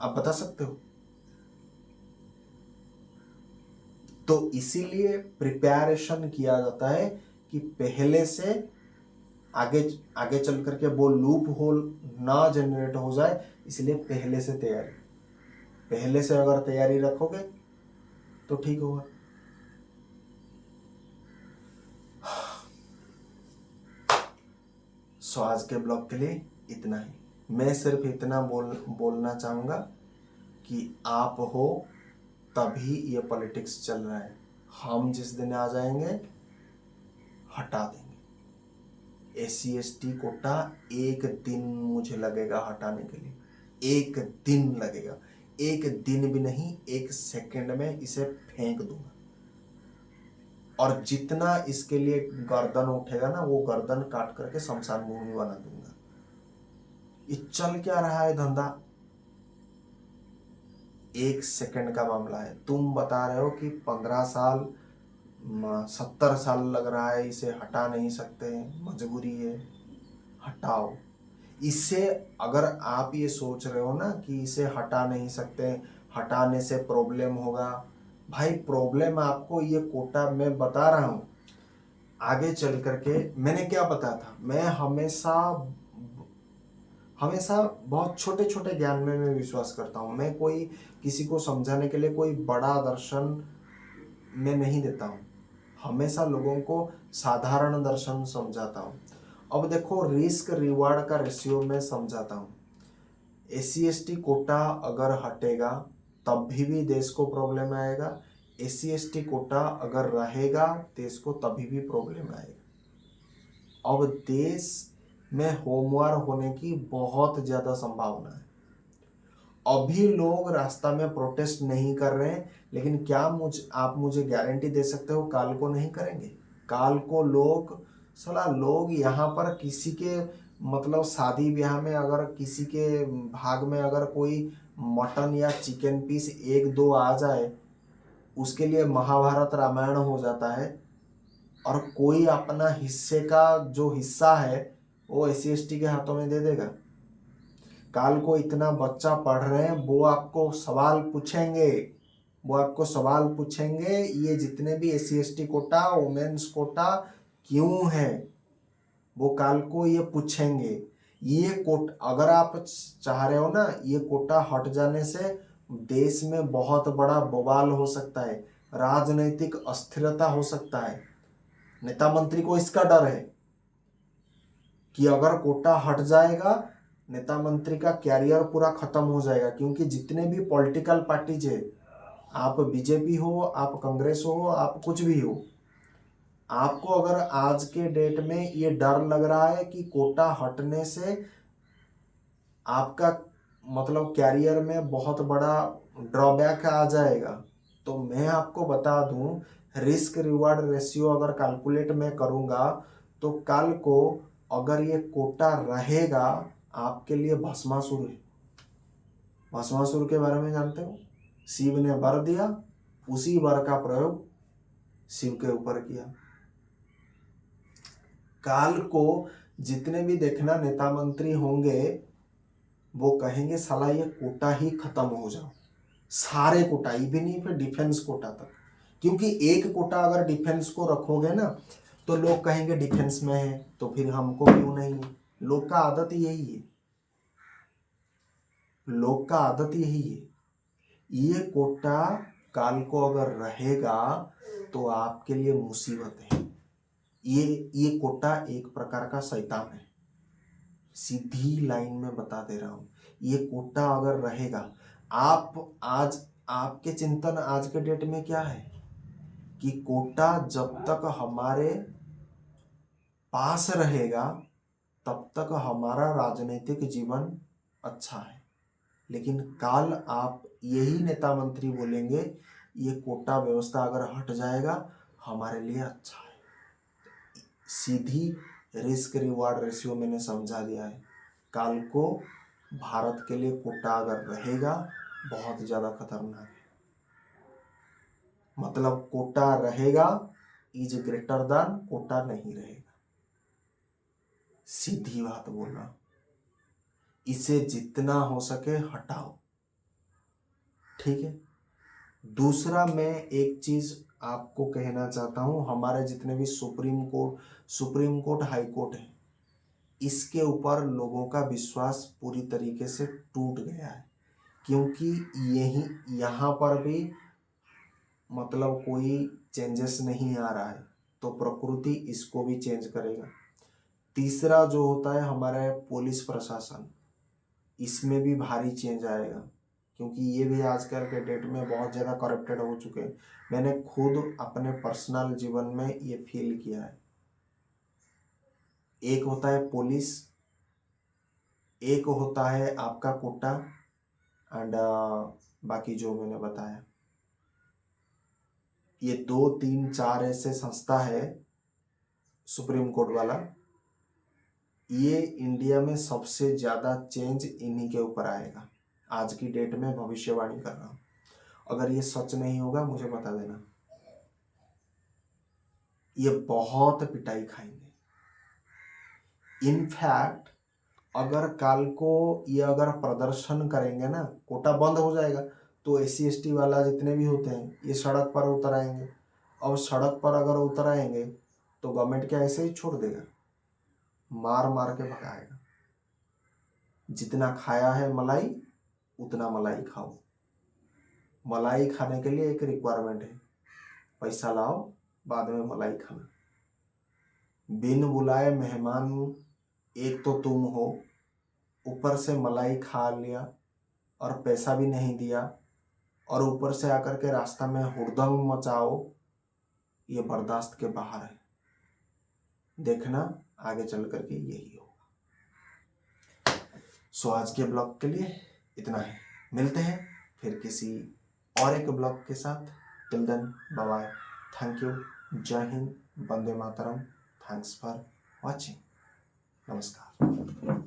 आप बता सकते हो? तो इसीलिए प्रिपरेशन किया जाता है कि पहले से आगे आगे चल करके वो लूप होल ना जनरेट हो जाए, इसलिए पहले से तैयारी, पहले से अगर तैयारी रखोगे तो ठीक होगा। सो आज के ब्लॉग के लिए इतना ही। मैं सिर्फ इतना बोलना चाहूंगा कि आप हो तभी ये पॉलिटिक्स चल रहा है। हम जिस दिन आ जाएंगे हटा देंगे। SC/ST कोटा एक दिन मुझे लगेगा हटाने के लिए, एक दिन लगेगा, एक दिन भी नहीं, एक सेकंड में इसे फेंक दूंगा। और जितना इसके लिए गर्दन उठेगा ना, वो गर्दन काट करके शमशान भूमि बना दूंगा। ये चल क्या रहा है धंधा, एक सेकंड का मामला है। तुम बता रहे हो कि 15 साल 70 साल लग रहा है, इसे हटा नहीं सकते, मजबूरी है, हटाओ इसे। अगर आप ये सोच रहे हो ना कि इसे हटा नहीं सकते, हटाने से प्रॉब्लम होगा, भाई प्रॉब्लम आपको ये कोटा मैं बता रहा हूं। आगे चल करके मैंने क्या बताया था, मैं हमेशा हमेशा बहुत छोटे छोटे ज्ञान में मैं विश्वास करता हूँ। मैं कोई किसी को समझाने के लिए कोई बड़ा दर्शन मैं नहीं देता हूँ, हमेशा लोगों को साधारण दर्शन समझाता हूँ। अब देखो रिस्क रिवार्ड का रेशियो में समझाता हूँ। SC/ST कोटा अगर हटेगा तब भी देश को प्रॉब्लम आएगा, SC/ST कोटा अगर रहेगा देश को तभी भी प्रॉब्लम आएगा। अब देश में होमवार होने की बहुत ज्यादा संभावना है। अभी लोग रास्ता में प्रोटेस्ट नहीं कर रहे हैं, लेकिन क्या आप मुझे गारंटी दे सकते हो काल को नहीं करेंगे? काल को लोग यहाँ पर किसी के मतलब शादी ब्याह में अगर किसी के भाग में अगर कोई मटन या चिकन पीस एक दो आ जाए, उसके लिए महाभारत रामायण हो जाता है, और कोई अपना हिस्से का जो हिस्सा है वो SC/ST के हाथों में दे देगा। काल को इतना बच्चा पढ़ रहे हैं, वो आपको सवाल पूछेंगे, ये जितने भी SC/ST कोटा वुमेन्स कोटा क्यों है, वो काल को ये पूछेंगे। ये कोट अगर आप चाह रहे हो ना, ये कोटा हट जाने से देश में बहुत बड़ा बवाल हो सकता है, राजनीतिक अस्थिरता हो सकता है। नेता मंत्री को इसका डर है कि अगर कोटा हट जाएगा नेता मंत्री का कैरियर पूरा खत्म हो जाएगा। क्योंकि जितने भी पॉलिटिकल पार्टीज है, आप बीजेपी हो, आप कांग्रेस हो, आप कुछ भी हो, आपको अगर आज के डेट में ये डर लग रहा है कि कोटा हटने से आपका मतलब कैरियर में बहुत बड़ा ड्रॉबैक आ जाएगा, तो मैं आपको बता दूं रिस्क रिवार्ड रेशियो अगर कैलकुलेट मैं करूंगा तो कल को अगर ये कोटा रहेगा आपके लिए भस्मासुर है। भस्मासुर के बारे में जानते हो? शिव ने वर दिया, उसी वर का प्रयोग शिव के ऊपर किया। काल को जितने भी देखना नेता मंत्री होंगे वो कहेंगे साला ये कोटा ही खत्म हो जाओ, सारे कोटा, इवन नहीं फिर डिफेंस कोटा तक। क्योंकि एक कोटा अगर डिफेंस को रखोगे ना तो लोग कहेंगे डिफेंस में है तो फिर हमको क्यों नहीं है। लोग का आदत यही है, लोग का आदत यही है। ये कोटा काल को अगर रहेगा तो आपके लिए मुसीबत है। ये कोटा एक प्रकार का शैतान है, सीधी लाइन में बता दे रहा हूं। ये कोटा अगर रहेगा, आप आज आपके चिंतन आज के डेट में क्या है कि कोटा जब तक हमारे पास रहेगा तब तक हमारा राजनीतिक जीवन अच्छा है। लेकिन काल आप यही नेता मंत्री बोलेंगे ये कोटा व्यवस्था अगर हट जाएगा हमारे लिए अच्छा है। सीधी रिस्क रिवार्ड रेशियो मैंने समझा दिया है। काल को भारत के लिए कोटा अगर रहेगा बहुत ज्यादा खतरनाक है। मतलब कोटा रहेगा इज ग्रेटर देन कोटा नहीं रहेगा। सीधी बात बोलना, इसे जितना हो सके हटाओ, ठीक है। दूसरा मैं एक चीज आपको कहना चाहता हूं, हमारे जितने भी सुप्रीम कोर्ट हाई कोर्ट है, इसके ऊपर लोगों का विश्वास पूरी तरीके से टूट गया है। क्योंकि यही यहाँ पर भी मतलब कोई चेंजेस नहीं आ रहा है तो प्रकृति इसको भी चेंज करेगा। तीसरा जो होता है हमारा पुलिस प्रशासन, इसमें भी भारी चेंज आएगा क्योंकि ये भी आजकल के डेट में बहुत ज़्यादा करप्टेड हो चुके हैं। मैंने खुद अपने पर्सनल जीवन में ये फील किया है। एक होता है पुलिस, एक होता है आपका कोटा एंड बाकी जो मैंने बताया, ये 2 3 4 ऐसे संस्था है सुप्रीम कोर्ट वाला। ये इंडिया में सबसे ज़्यादा चेंज इन्हीं के ऊपर आएगा। आज की डेट में भविष्यवाणी कर रहा हूँ, अगर ये सच नहीं होगा मुझे बता देना। ये बहुत पिटाई खाएंगे। इनफैक्ट अगर काल को ये अगर प्रदर्शन करेंगे ना, कोटा बंद हो जाएगा तो SC ST वाला जितने भी होते हैं ये सड़क पर उतर आएंगे। और सड़क पर अगर उतर आएंगे तो गवर्नमेंट क्या ऐसे ही छोड़ देगा? मार मार के भगाएगा। जितना खाया है मलाई उतना मलाई खाओ। मलाई खाने के लिए एक रिक्वायरमेंट है, पैसा लाओ बाद में मलाई खाना। बिन बुलाए मेहमान एक तो तुम हो, ऊपर से मलाई खा लिया और पैसा भी नहीं दिया और ऊपर से आकर के रास्ता में हुड़दंग मचाओ, ये बर्दाश्त के बाहर है। देखना आगे चल करके यही होगा। सो आज के ब्लॉग के लिए इतना है, मिलते हैं फिर किसी और एक ब्लॉग के साथ। Till then bye bye, thank you, जय हिंद, वंदे मातरम, थैंक्स फॉर वॉचिंग, नमस्कार।